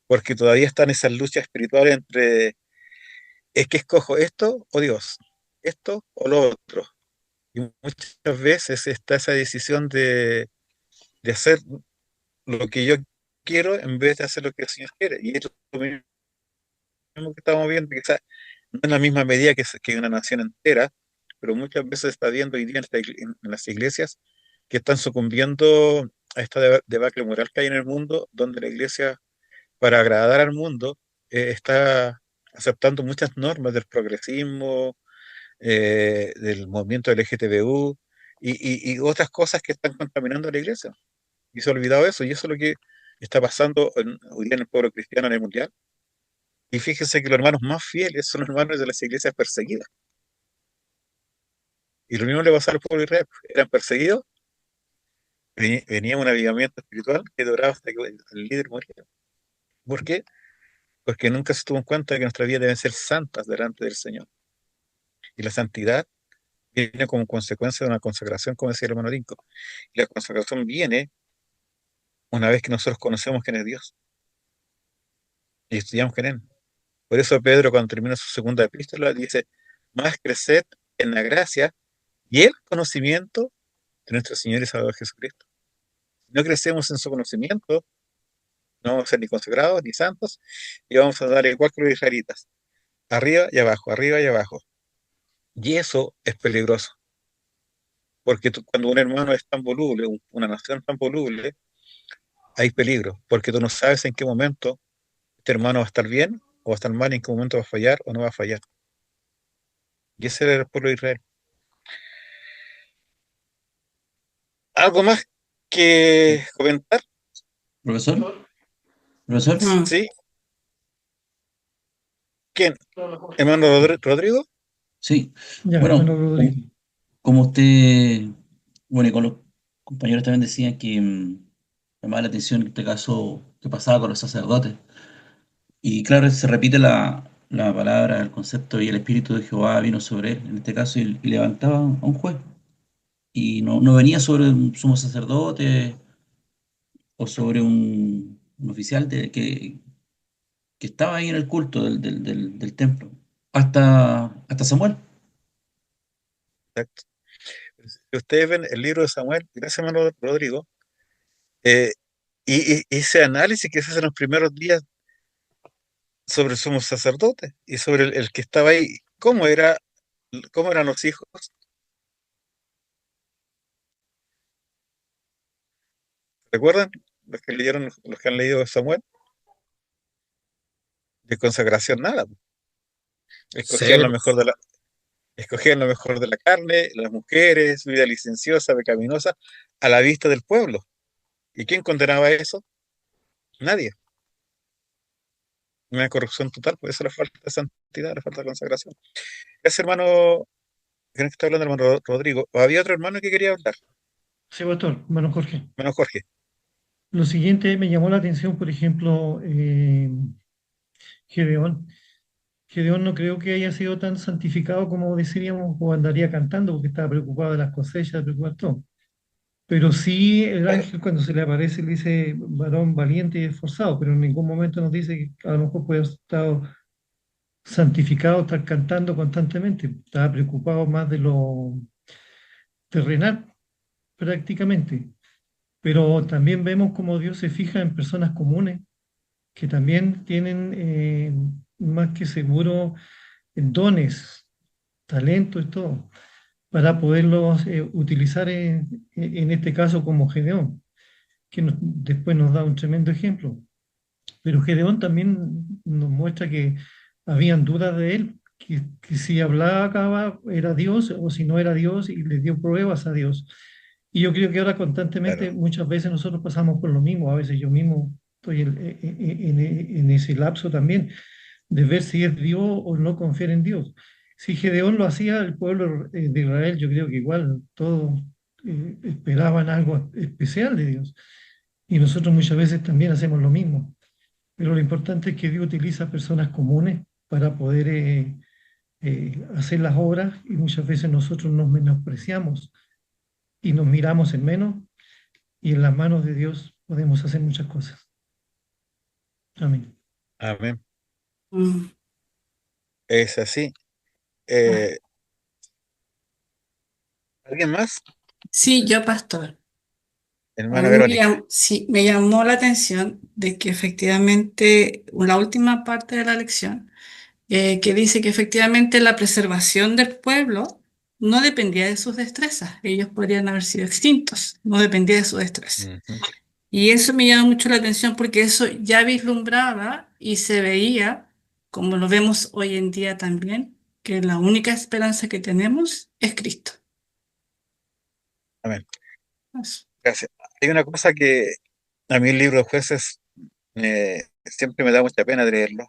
porque todavía están esas luchas espirituales entre, es que escojo esto o Dios, esto o lo otro. Y muchas veces está esa decisión de hacer lo que yo quiero en vez de hacer lo que el Señor quiere. Y es lo mismo que estamos viendo, quizás no en la misma medida que una nación entera, pero muchas veces se está viendo hoy día en las iglesias que están sucumbiendo a esta debacle moral que hay en el mundo, donde la iglesia, para agradar al mundo, está aceptando muchas normas del progresismo, del movimiento LGTBU y otras cosas que están contaminando a la iglesia. Y se ha olvidado eso, y eso es lo que está pasando hoy día en el pueblo cristiano en el mundial. Y fíjense que los hermanos más fieles son los hermanos de las iglesias perseguidas. Y lo mismo le pasó al pueblo de Israel. Eran perseguidos, venía un avivamiento espiritual que duraba hasta que el líder muriera. ¿Por qué? Porque nunca se tuvo en cuenta que nuestras vidas deben ser santas delante del Señor. Y la santidad viene como consecuencia de una consagración, como decía el hermano Lincoln. Y la consagración viene una vez que nosotros conocemos quién es Dios y estudiamos quién es Él. Por eso Pedro, cuando termina su segunda epístola, dice, más creced en la gracia y el conocimiento de nuestro Señor y Salvador Jesucristo. Si no crecemos en su conocimiento, no vamos a ser ni consagrados ni santos y vamos a dar igual que los israelitas, arriba y abajo, arriba y abajo. Y eso es peligroso, porque cuando un hermano es tan voluble, una nación tan voluble, hay peligro, porque tú no sabes en qué momento este hermano va a estar bien o va a estar mal, en qué momento va a fallar o no va a fallar. Y ese era el pueblo de Israel. ¿Algo más que comentar? ¿Profesor? ¿Profesor? Sí. ¿Quién? ¿Hermano Rodrigo? Sí. Ya, Bueno, hermano Rodrigo. como usted, bueno, y con los compañeros también decían que llamaba la atención en este caso que pasaba con los sacerdotes. Y claro, se repite la palabra, el concepto y el espíritu de Jehová vino sobre él, en este caso, y levantaba a un juez. Y no venía sobre un sumo sacerdote o sobre un oficial que estaba ahí en el culto del templo, hasta Samuel. Exacto. Si ustedes ven el libro de Samuel, gracias hermano Rodrigo, eh, y ese análisis que se hace en los primeros días sobre el sumo sacerdote y sobre el que estaba ahí, cómo eran los hijos, ¿recuerdan? Los que leyeron, los que han leído Samuel, de consagración nada. Escogían lo Cero. mejor escogían lo mejor de la carne, las mujeres, vida licenciosa, pecaminosa, a la vista del pueblo. ¿Y quién condenaba eso? Nadie. Una corrupción total, por eso la falta de santidad, la falta de consagración. Ese hermano, que está hablando, hermano Rodrigo, había otro hermano que quería hablar. Sí, pastor, hermano Jorge. Menos Jorge. Lo siguiente me llamó la atención, por ejemplo, Gedeón. Gedeón no creo que haya sido tan santificado como decíamos o andaría cantando porque estaba preocupado de las cosechas, preocupado de todo. Pero sí el ángel cuando se le aparece le dice varón valiente y esforzado, pero en ningún momento nos dice que a lo mejor puede haber estado santificado, estar cantando constantemente. Estaba preocupado más de lo terrenal prácticamente. Pero también vemos cómo Dios se fija en personas comunes que también tienen más que seguro dones, talentos y todo, para poderlos utilizar en este caso como Gedeón, que después nos da un tremendo ejemplo. Pero Gedeón también nos muestra que habían dudas de él, que si hablaba era Dios o si no era Dios y le dio pruebas a Dios. Y yo creo que ahora constantemente, Claro. muchas veces nosotros pasamos por lo mismo, a veces yo mismo estoy en ese lapso también, de ver si es Dios o no confiar en Dios. Si Gedeón lo hacía, el pueblo de Israel, yo creo que igual todos esperaban algo especial de Dios. Y nosotros muchas veces también hacemos lo mismo. Pero lo importante es que Dios utiliza personas comunes para poder hacer las obras y muchas veces nosotros nos menospreciamos y nos miramos en menos y en las manos de Dios podemos hacer muchas cosas. Amén. Amén. Mm. Es así. Ah, Eh, ¿Alguien más? Sí, yo, pastor. A Hermana mí Verónica. sí, me llamó la atención de que efectivamente la última parte de la lección, que dice que efectivamente la preservación del pueblo no dependía de sus destrezas. Ellos podrían haber sido extintos, no dependía de su destreza. Ujú. Y eso me llama mucho la atención porque eso ya vislumbraba y se veía, como lo vemos hoy en día también, que la única esperanza que tenemos es Cristo. Amén. Eso. Gracias. Hay una cosa que a mí el libro de jueces siempre me da mucha pena leerlo,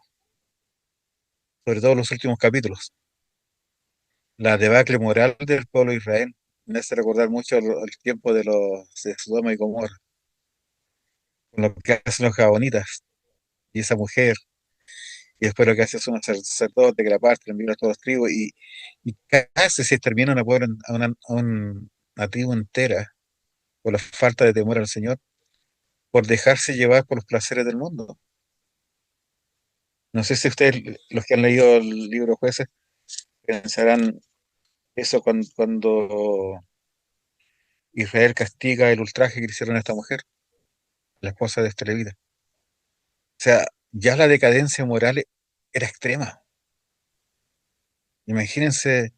sobre todo los últimos capítulos. La debacle moral del pueblo de Israel me hace recordar mucho el tiempo de los de Sodoma y Gomorra, con lo que hacen los jabonitas y esa mujer, y después lo que hace es un sacerdote que la parte, envía a todos los tribus, y casi se extermina una, pueblo, una tribu entera por la falta de temor al Señor, por dejarse llevar por los placeres del mundo. No sé si ustedes, los que han leído el libro de jueces, pensarán eso cuando Israel castiga el ultraje que le hicieron a esta mujer, la esposa de este levita. O sea, ya la decadencia moral era extrema. Imagínense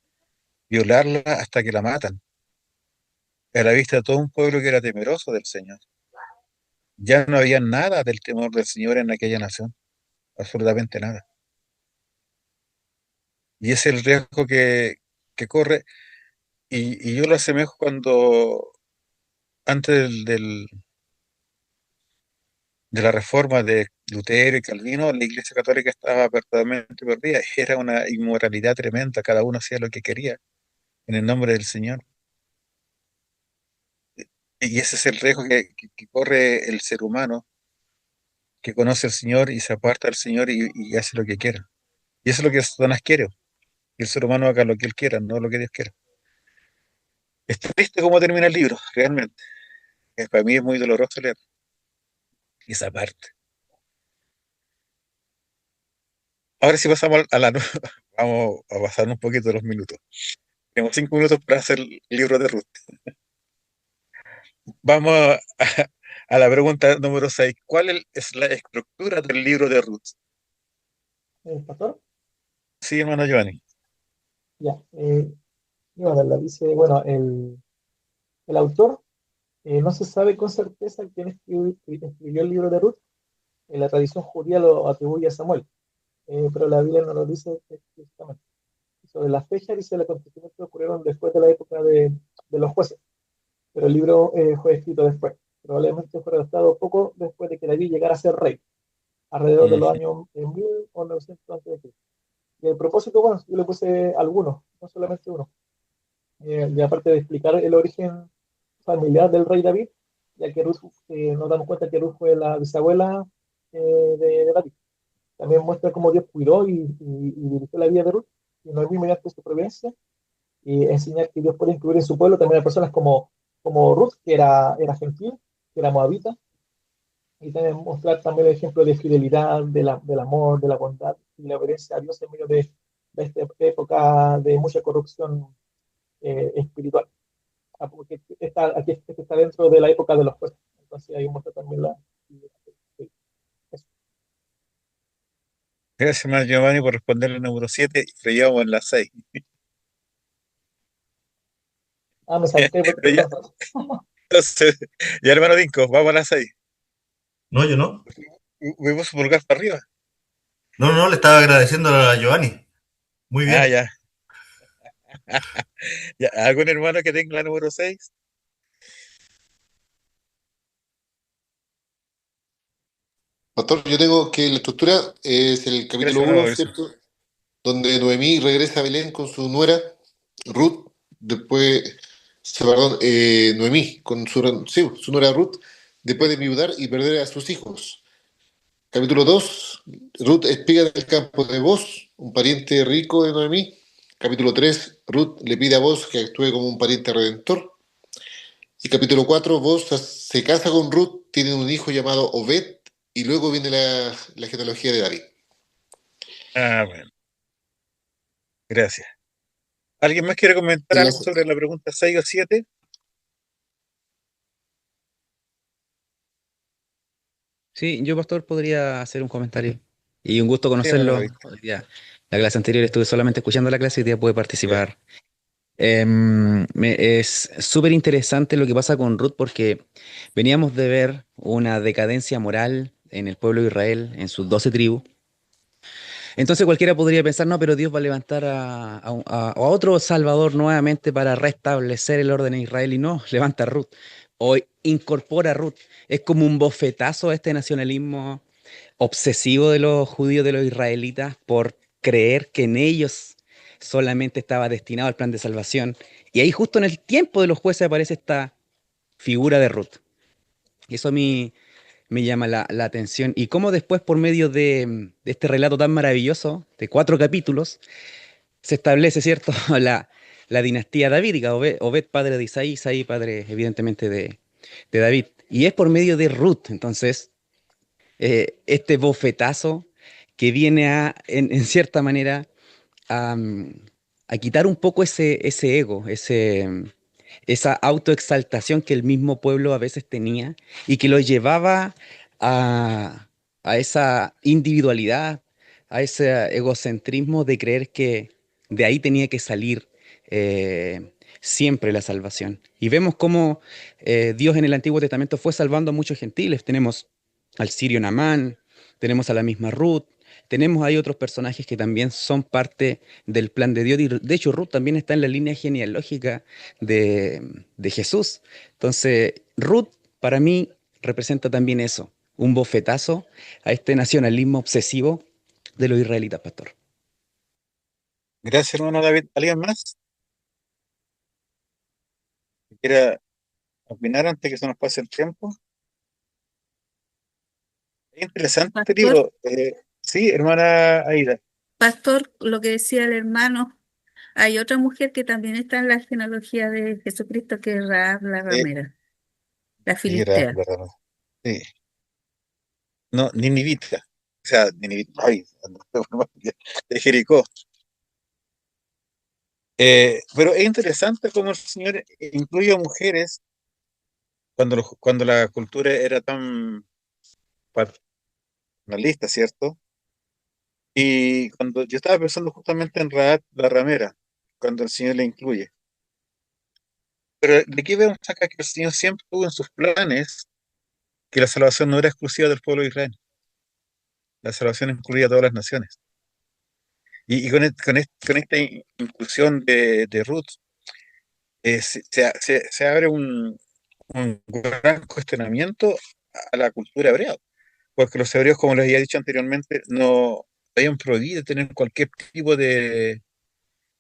violarla hasta que la matan, a la vista de todo un pueblo que era temeroso del Señor. Ya no había nada del temor del Señor en aquella nación, absolutamente nada. Y ese es el riesgo que corre, y yo lo asemejo cuando antes de la reforma de Lutero y Calvino, la Iglesia Católica estaba verdaderamente perdida. Era una inmoralidad tremenda, cada uno hacía lo que quería en el nombre del Señor. Y ese es el riesgo que corre el ser humano, que conoce al Señor y se aparta del Señor y hace lo que quiera. Y eso es lo que Satanás quiere, que el ser humano haga lo que él quiera, no lo que Dios quiera. Es triste cómo termina el libro, realmente. Para mí es muy doloroso leer esa parte. Ahora sí pasamos a la... Vamos a pasar un poquito de los minutos. Tenemos 5 minutos para hacer el libro de Ruth. Vamos a la pregunta número 6. ¿Cuál es la estructura del libro de Ruth? Pastor, Sí, hermano Giovanni. ya. Iba a darla. Dice, bueno, el autor no se sabe con certeza quién escribió el libro de Ruth. En la tradición judía lo atribuye a Samuel, pero la Biblia no lo dice explícitamente. Sobre la fecha dice los acontecimientos ocurrieron después de la época de los jueces, pero el libro fue escrito después. Probablemente fue redactado poco después de que David llegara a ser rey, alrededor de los Ujú. años 1000 o 900 a.C. Y el propósito, bueno, yo le puse algunos, no solamente uno. Y aparte de explicar el origen familiar del rey David, ya que Ruth, nos damos cuenta que Ruth fue la bisabuela de David. También muestra cómo Dios cuidó y dirigió la vida de Ruth, y Noemí mediante su providencia, y enseñar que Dios puede incluir en su pueblo también a personas como Ruth, que era gentil, que era moabita, y también mostrar también el ejemplo de fidelidad, del amor, de la bondad y la obediencia a Dios en medio de esta época de mucha corrupción espiritual. Porque aquí este está dentro de la época de los jueces. Entonces ahí muestra también eso. Gracias, hermano Giovanni, por responder el número 7 y freíamos en la 6. Me salté, Pero ya, perdón. entonces, ya hermano Dinko, vamos a la 6. No, yo no. Vimos su pulgar para arriba. No, no, le estaba agradeciendo a Giovanni. Muy bien. Ya. Ya, ¿algún hermano que tenga la número 6? Pastor, yo tengo que la estructura es el Gracias, capítulo hermano 1, Mauricio. ¿cierto? Donde Noemí regresa a Belén con su nuera, Ruth, después, perdón, Noemí con su nuera Ruth, después de viudar y perder a sus hijos. Capítulo 2, Ruth espiga del campo de Boz, un pariente rico de Noemí. Capítulo 3, Ruth le pide a Boz que actúe como un pariente redentor. Y capítulo 4, Boz se casa con Ruth, tiene un hijo llamado Obed, y luego viene la genealogía de David. Bueno, gracias. ¿Alguien más quiere comentar En la- algo sobre la pregunta 6 o 7? Sí, yo, pastor, podría hacer un comentario. Y un gusto Sí, hermano conocerlo. David. Hoy día, la clase anterior estuve solamente escuchando la clase y hoy día pude Ya. participar. Es súper interesante lo que pasa con Ruth porque veníamos de ver una decadencia moral en el pueblo de Israel, en sus 12 tribus. Entonces cualquiera podría pensar, no, pero Dios va a levantar a otro Salvador nuevamente para restablecer el orden en Israel y no, levanta a Ruth o incorpora a Ruth. Es como un bofetazo a este nacionalismo obsesivo de los judíos, de los israelitas, por creer que en ellos solamente estaba destinado el plan de salvación. Y ahí justo en el tiempo de los jueces aparece esta figura de Ruth. Y eso a mí me llama la atención. Y cómo después, por medio de este relato tan maravilloso, de 4 capítulos, se establece, ¿cierto?, la dinastía davídica, Obed padre de Isaí, Isaí padre evidentemente de David. Y es por medio de Ruth. Entonces, este bofetazo que viene en cierta manera, a, a quitar un poco ese ego, esa autoexaltación que el mismo pueblo a veces tenía y que lo llevaba a esa individualidad, a ese egocentrismo de creer que de ahí tenía que salir siempre la salvación. Y vemos cómo Dios en el Antiguo Testamento fue salvando a muchos gentiles. Tenemos al sirio Naamán, tenemos a la misma Ruth, tenemos ahí otros personajes que también son parte del plan de Dios. Y de hecho, Ruth también está en la línea genealógica de Jesús. Entonces, Ruth para mí representa también eso, un bofetazo a este nacionalismo obsesivo de los israelitas, pastor. Gracias, hermano David. ¿Alguien más que quiera opinar antes que se nos pase el tiempo? Es interesante este Pastor, libro. Sí, hermana Aida. pastor, lo que decía el hermano, hay otra mujer que también está en la genealogía de Jesucristo, que es Rahab la Eh, ramera, la sí, era filistea. verdad. Sí. No, Ninivita. O sea, Ninivita. Ay, de Jericó. Pero es interesante cómo el Señor incluye a mujeres cuando la cultura era tan paternalista, ¿cierto? Y cuando yo estaba pensando justamente en Raab la ramera, cuando el Señor la incluye. Pero de aquí vemos acá que el Señor siempre tuvo en sus planes que la salvación no era exclusiva del pueblo de Israel. La salvación incluía a todas las naciones. Y con esta inclusión de Ruth, se abre un gran cuestionamiento a la cultura hebrea, porque los hebreos, como les había dicho anteriormente, no habían prohibido tener cualquier tipo de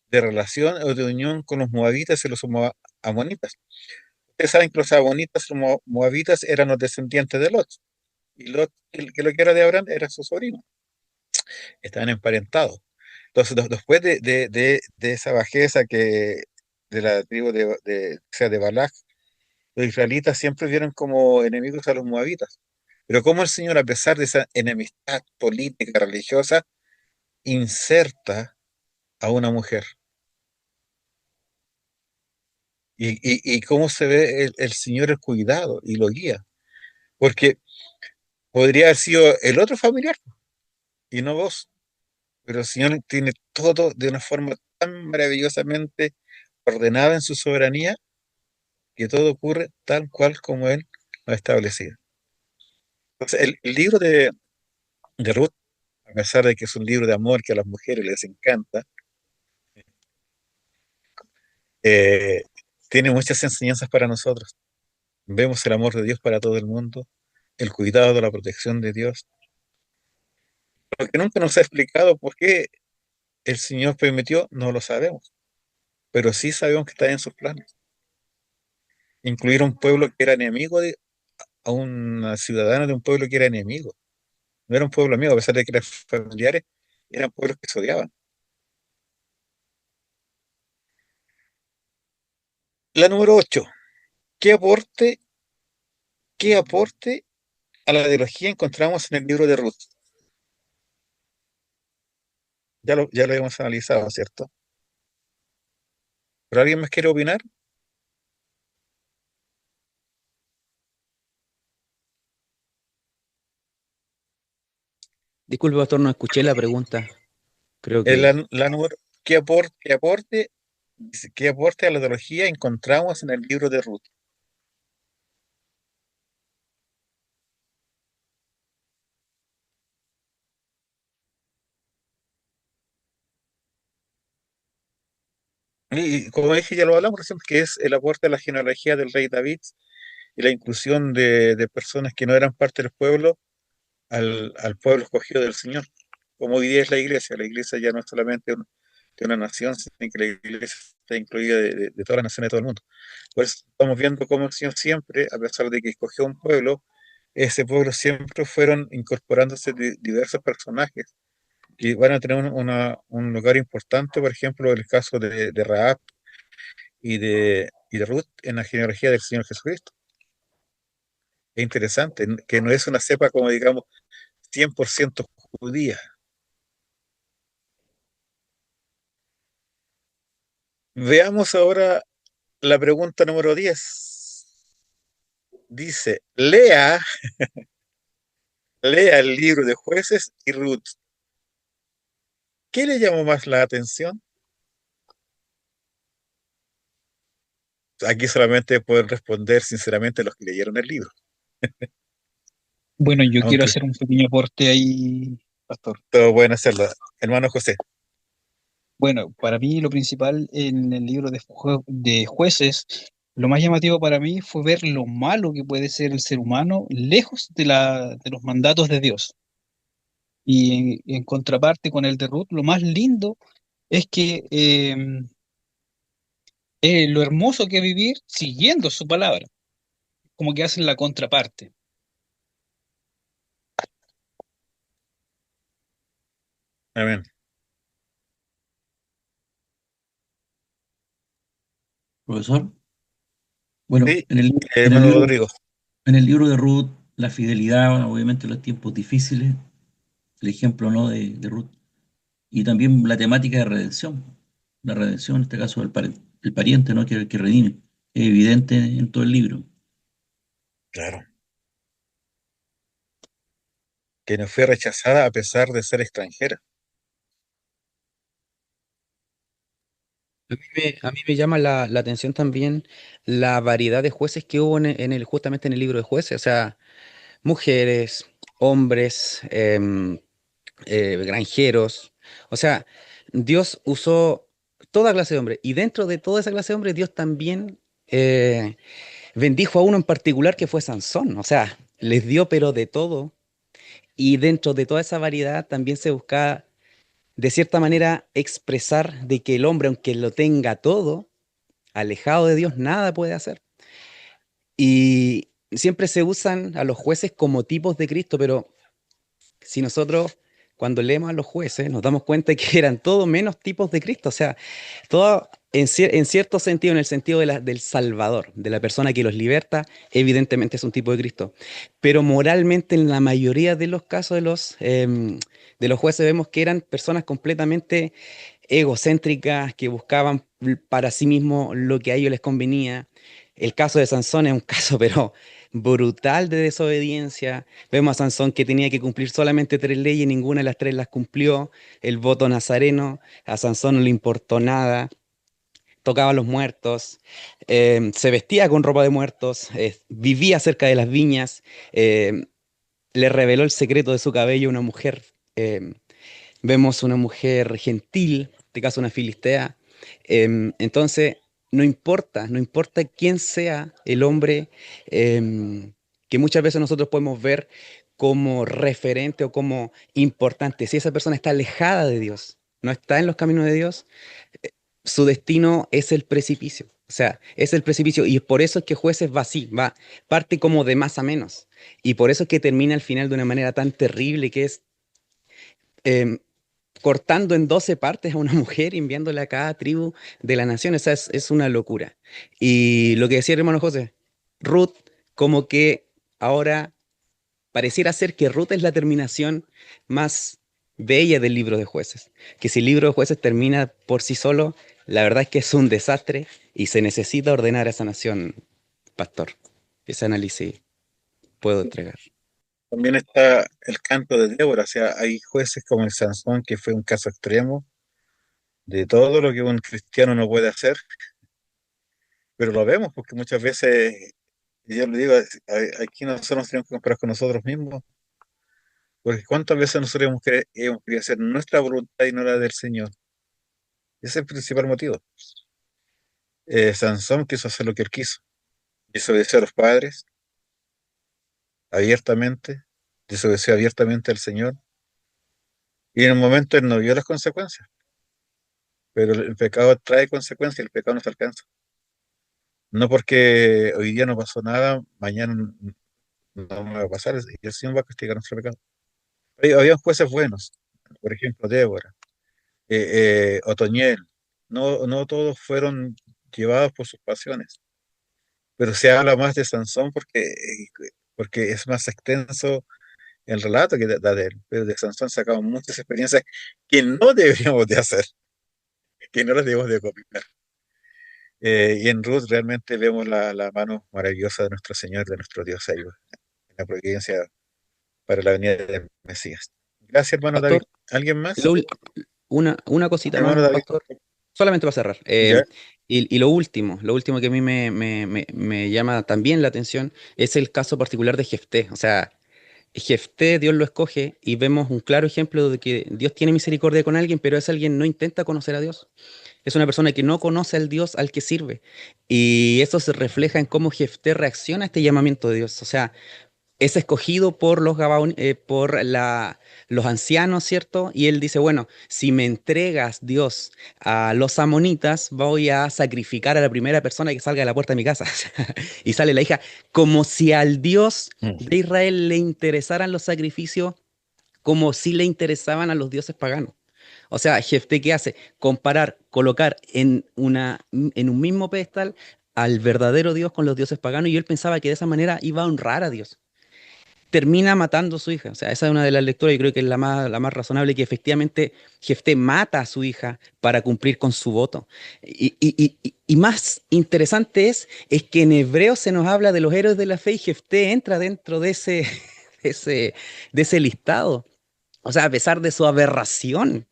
relación o de unión con los moabitas y los amonitas. ustedes saben que los amonitas, los moabitas, eran los descendientes de Lot. Y Lot, que lo que era de Abraham, era su sobrino. Estaban emparentados. Entonces, después de esa bajeza de la tribu o sea, de Balak, los israelitas siempre vieron como enemigos a los moabitas. Pero como el Señor, a pesar de esa enemistad política, religiosa, inserta a una mujer. Y cómo se ve el Señor el cuidado y lo guía. Porque podría haber sido el otro familiar y no vos. Pero el Señor tiene todo de una forma tan maravillosamente ordenada en su soberanía que todo ocurre tal cual como Él lo ha establecido. Entonces, el libro de Ruth, a pesar de que es un libro de amor que a las mujeres les encanta, eh, tiene muchas enseñanzas para nosotros. Vemos el amor de Dios para todo el mundo, el cuidado, la protección de Dios. Lo que nunca nos ha explicado por qué el Señor permitió, no lo sabemos, pero sí sabemos que está en sus planes. Incluir a un pueblo que era enemigo a un ciudadano de un pueblo que era enemigo. No era un pueblo amigo, a pesar de que eran familiares, eran pueblos que se odiaban. La número 8. ¿Qué aporte, qué aporte a la teología encontramos en el libro de Ruth? Ya lo hemos analizado, ¿cierto? ¿Pero alguien más quiere opinar? Disculpe, pastor, no escuché la pregunta. Creo que... La número, ¿qué aporte a la teología encontramos en el libro de Ruth? Y como dije, ya lo hablamos recién, que es el aporte a la genealogía del rey David y la inclusión de personas que no eran parte del pueblo al pueblo escogido del Señor. Como hoy día es la iglesia ya no es solamente de una nación, sino que la iglesia está incluida de todas las naciones de todo el mundo. Por eso estamos viendo cómo el Señor siempre, a pesar de que escogió un pueblo, ese pueblo siempre fueron incorporándose diversos personajes que van a tener un lugar importante, por ejemplo, el caso de Rahab y de Ruth en la genealogía del Señor Jesucristo. Es interesante, que no es una cepa, como digamos, 100% judía. Veamos ahora la pregunta número 10. Dice, lea el libro de Jueces y Ruth. ¿Qué le llamó más la atención? Aquí solamente pueden responder sinceramente los que leyeron el libro. Bueno, yo quiero Aunque hacer un pequeño aporte ahí, pastor. todos pueden hacerlo. Hermano José. Bueno, para mí lo principal en el libro de Jueces, lo más llamativo para mí fue ver lo malo que puede ser el ser humano lejos de los mandatos de Dios. Y en contraparte con el de Ruth, lo más lindo es que lo hermoso que es vivir siguiendo su palabra, como que hacen la contraparte. Amén. Profesor. Bueno, Sí, en el hermano libro, Rodrigo. en el libro de Ruth, la fidelidad, bueno, obviamente los tiempos difíciles, el ejemplo, ¿no?, de Ruth, y también la temática de redención, la redención, en este caso, el pariente, ¿no?, que redime, es evidente en todo el libro. Claro. Que no fue rechazada a pesar de ser extranjera. A mí me llama la atención también la variedad de jueces que hubo justamente en el libro de jueces. O sea, mujeres, hombres, granjeros. O sea, Dios usó toda clase de hombres. Y dentro de toda esa clase de hombres, Dios también bendijo a uno en particular que fue Sansón. O sea, les dio pero de todo. Y dentro de toda esa variedad también se buscaba, de cierta manera, expresar de que el hombre, aunque lo tenga todo, alejado de Dios, nada puede hacer. Y siempre se usan a los jueces como tipos de Cristo, pero si nosotros cuando leemos a los jueces nos damos cuenta que eran todo menos tipos de Cristo, o sea, todo en cierto sentido, en el sentido del Salvador, de la persona que los liberta, evidentemente es un tipo de Cristo, pero moralmente en la mayoría de los casos de los jueces vemos que eran personas completamente egocéntricas, que buscaban para sí mismos lo que a ellos les convenía. El caso de Sansón es un caso, pero brutal de desobediencia. Vemos a Sansón que tenía que cumplir solamente 3 leyes, ninguna de las 3 las cumplió. El voto nazareno, a Sansón no le importó nada. Tocaba a los muertos, se vestía con ropa de muertos, vivía cerca de las viñas, le reveló el secreto de su cabello a una mujer. Vemos una mujer gentil, en este caso una filistea. Entonces, no importa quién sea el hombre que muchas veces nosotros podemos ver como referente o como importante. Si esa persona está alejada de Dios, no está en los caminos de Dios, su destino es el precipicio. O sea, es el precipicio. Y por eso es que Jueces va así, parte como de más a menos. Y por eso es que termina al final de una manera tan terrible que es em, cortando en 12 partes a una mujer y enviándola a cada tribu de la nación. O sea, es una locura. Y lo que decía el hermano José, Ruth, como que ahora pareciera ser que Ruth es la terminación más bella del libro de Jueces. Que si el libro de Jueces termina por sí solo, la verdad es que es un desastre y se necesita ordenar a esa nación, pastor. Ese análisis puedo entregar. También está el canto de Débora, o sea, hay jueces como el Sansón, que fue un caso extremo de todo lo que un cristiano no puede hacer, pero lo vemos porque muchas veces, y yo le digo, aquí nosotros nos tenemos que comparar con nosotros mismos, porque cuántas veces nosotros hemos querido hacer nuestra voluntad y no la del Señor. Ese es el principal motivo. Sansón quiso hacer lo que él quiso, desobedeció a los padres abiertamente, desobedeció abiertamente al Señor, y en un momento él no vio las consecuencias, pero el pecado trae consecuencias, el pecado nos alcanza. No porque hoy día no pasó nada, mañana no me va a pasar, y el Señor va a castigar nuestro pecado. Había jueces buenos, por ejemplo, Débora, Otoniel. No todos fueron llevados por sus pasiones, pero se habla más de Sansón porque es más extenso el relato que da de él. Pero de Sansón sacamos muchas experiencias que no deberíamos de hacer, que no las debemos de copiar. Y en Ruth realmente vemos la mano maravillosa de nuestro Señor, de nuestro Dios ahí, en la providencia para la venida del Mesías. Gracias, hermano David. Pastor, ¿Alguien más? una cosita Hermano más, David. pastor. Solamente para cerrar. ¿Ya? Y lo último que a mí me llama también la atención es el caso particular de Jefté. O sea, Jefté, Dios lo escoge y vemos un claro ejemplo de que Dios tiene misericordia con alguien, pero ese alguien no intenta conocer a Dios. Es una persona que no conoce al Dios al que sirve. Y eso se refleja en cómo Jefté reacciona a este llamamiento de Dios. O sea, es escogido por los ancianos, ¿cierto? Y él dice, bueno, si me entregas, Dios, a los amonitas, voy a sacrificar a la primera persona que salga de la puerta de mi casa. Y sale la hija, como si al Dios de Israel le interesaran los sacrificios, como si le interesaban a los dioses paganos. O sea, Jefté, ¿qué hace? Colocar en un mismo pedestal al verdadero Dios con los dioses paganos, y él pensaba que de esa manera iba a honrar a Dios. Termina matando a su hija. O sea, esa es una de las lecturas, yo creo que es la más razonable, que efectivamente Jefté mata a su hija para cumplir con su voto. Y más interesante es que en Hebreo se nos habla de los héroes de la fe y Jefté entra dentro de ese, de ese listado. O sea, a pesar de su aberración,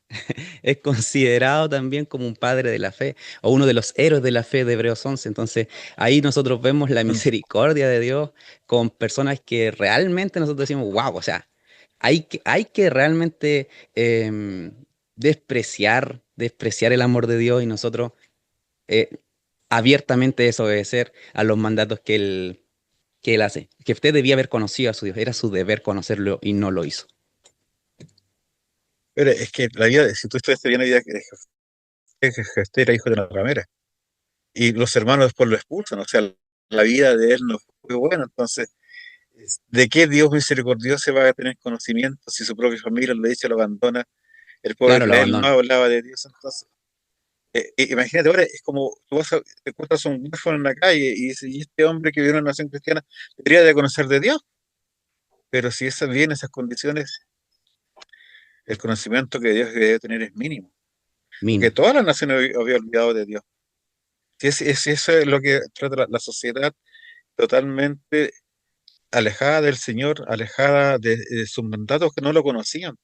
es considerado también como un padre de la fe o uno de los héroes de la fe de Hebreos 11. Entonces, ahí nosotros vemos la misericordia de Dios con personas que realmente nosotros decimos, wow, o sea, hay que realmente despreciar el amor de Dios y nosotros eh, abiertamente desobedecer a los mandatos que él hace. Que usted debía haber conocido a su Dios, era su deber conocerlo y no lo hizo. Pero es que la vida, si tú estudiaste bien la vida que Jefté era hijo de una ramera, y los hermanos después lo expulsan, o sea, la vida de él no fue buena. Entonces, ¿de qué Dios misericordioso va a tener conocimiento si su propia familia lo dice, lo abandona? El pueblo de Claro, lo Israel no abandona. hablaba de Dios. Entonces, imagínate ahora, es como tú te encuentras a un huérfano en la calle y dices, y este hombre que vive en una nación cristiana debería de conocer de Dios, pero si esas bien esas condiciones, el conocimiento que Dios debe tener es mínimo, porque Mínimo. todas las naciones habían olvidado de Dios. Si eso es lo que trata la sociedad, totalmente alejada del Señor, alejada de sus mandatos, que no lo conocían.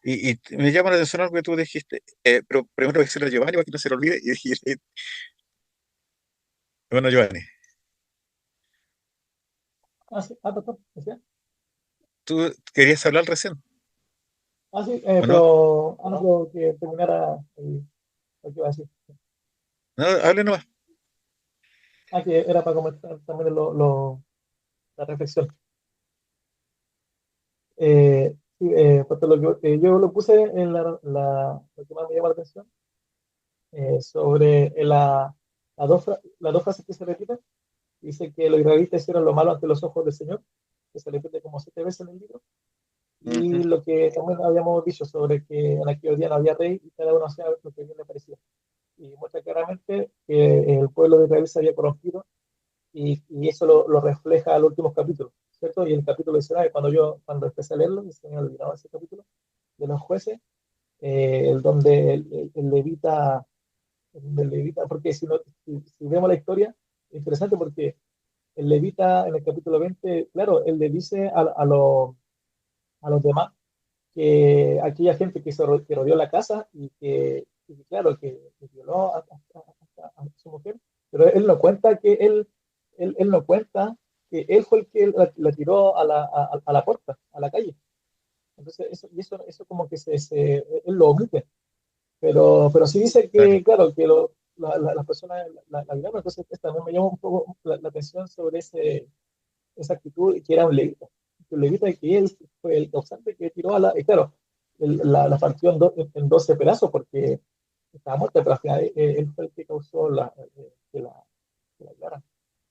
Y me llama la atención algo que tú dijiste, pero primero que se lo Giovanni para que no se lo olvide. Y dije, bueno, Giovanni, Sí, doctor, ¿decía? tú querías hablar recién, Sí, ¿o no? no, pero que terminara lo que iba a decir. No, hable nomás. Que era para comentar también la reflexión. Sí, pues lo que yo lo puse en lo que más me llama la atención, sobre las dos frases que se repiten. Dice que los israelitas hicieron lo malo ante los ojos del Señor, que se repite como 7 veces en el libro. Y Ujú. lo que también habíamos dicho sobre que en aquel día no había rey y cada uno hacía lo que bien le parecía. Y muestra claramente que el pueblo de Israel se había corrompido, y eso lo refleja los últimos capítulos, ¿cierto? Y el capítulo 19, cuando empecé a leerlo, y se me olvidaba ese capítulo de los jueces, donde el levita, porque si vemos la historia, es interesante porque el levita en el capítulo 20, claro, él le dice a los demás que aquella gente que rodeó la casa claro, que violó a su mujer, pero él no cuenta que él no cuenta que él fue el que la tiró a la puerta, a la calle. Entonces, eso como que él lo omite, pero sí dice Claro. que, claro, que las personas la violaron. Entonces, también me llama un poco la atención sobre esa actitud, que era un levita. Un levita, y que él fue el causante que tiró y claro, la partió en 12 pedazos porque estaba muerta, pero al final él fue el que causó que la ayudaran.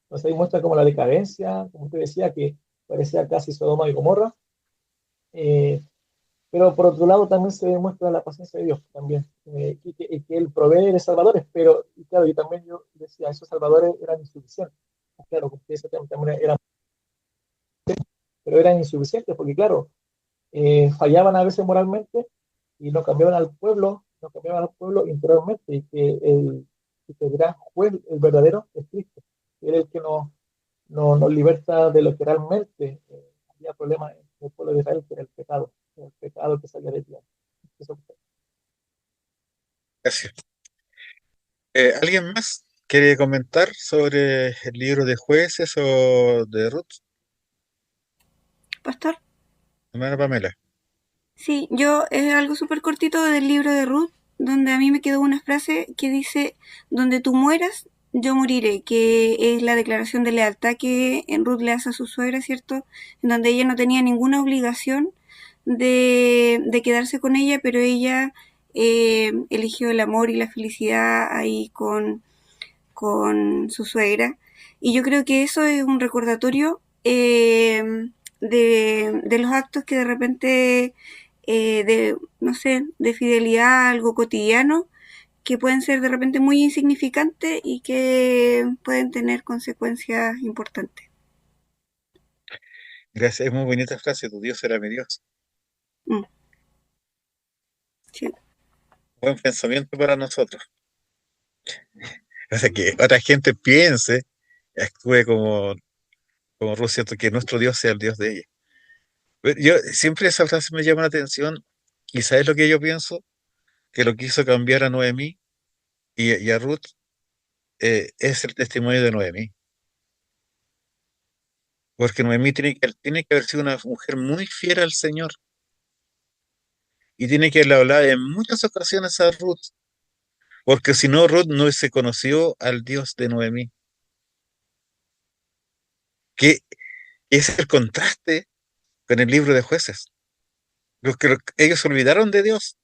Entonces ahí muestra como la decadencia, como usted decía, que parecía casi Sodoma y Gomorra. eh, pero por otro lado también se demuestra la paciencia de Dios también, y que Él provee de salvadores, pero y claro, y también yo decía, esos salvadores eran insuficientes. Claro, porque eso también eran, pero eran insuficientes, porque claro, fallaban a veces moralmente y no cambiaban al pueblo interiormente, y que el gran juez, el verdadero, es Cristo. Él es el que nos liberta de lo que realmente había problemas en el pueblo de Israel, que era el pecado que salía de Dios. Eso. Gracias. ¿Alguien más quiere comentar sobre el libro de jueces o de Ruth? Pastor, Hermana Pamela. sí, yo es algo súper cortito del libro de Ruth, donde a mí me quedó una frase que dice, donde tú mueras, yo moriré, que es la declaración de lealtad que en Ruth le hace a su suegra, ¿cierto? En donde ella no tenía ninguna obligación de quedarse con ella, pero ella eligió el amor y la felicidad ahí con su suegra. Y yo creo que eso es un recordatorio de los actos que de repente, no sé, de fidelidad, algo cotidiano, que pueden ser de repente muy insignificantes y que pueden tener consecuencias importantes. Gracias, es muy bonita frase, tu Dios será mi Dios. Mm, sí. Buen pensamiento para nosotros. O sea, que otra gente piense, actúe como Ruth, ¿cierto? Que nuestro Dios sea el Dios de ella. Pero yo siempre esa frase me llama la atención, y ¿sabes lo que yo pienso? Que lo que hizo cambiar a Noemí y a Ruth, es el testimonio de Noemí. Porque Noemí tiene que haber sido una mujer muy fiel al Señor, y tiene que haberle hablado en muchas ocasiones a Ruth, porque si no, Ruth no se conoció al Dios de Noemí. Que es el contraste con el libro de jueces. Ellos se olvidaron de Dios,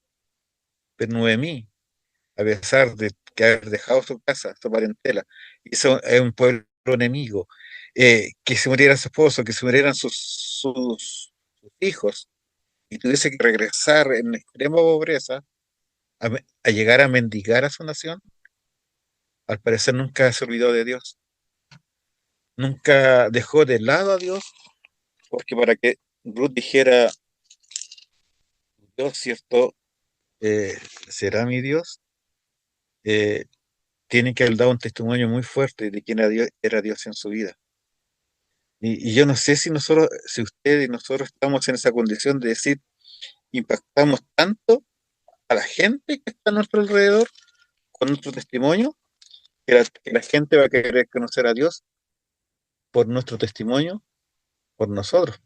pero Noemí, a pesar de que haber dejado su casa, su parentela, hizo un pueblo enemigo, que se muriera su esposo, que se murieran sus hijos, y tuviese que regresar en extrema pobreza a llegar a mendigar a su nación, al parecer nunca se olvidó de Dios, nunca dejó de lado a Dios, porque para que Ruth dijera, Dios, ¿cierto? Eh, ¿Será mi Dios? Eh, Tiene que haber dado un testimonio muy fuerte de quién era Dios en su vida. Y yo no sé si nosotros, si usted y nosotros estamos en esa condición de decir, impactamos tanto a la gente que está a nuestro alrededor con nuestro testimonio, que la gente va a querer conocer a Dios por nuestro testimonio, por nosotros.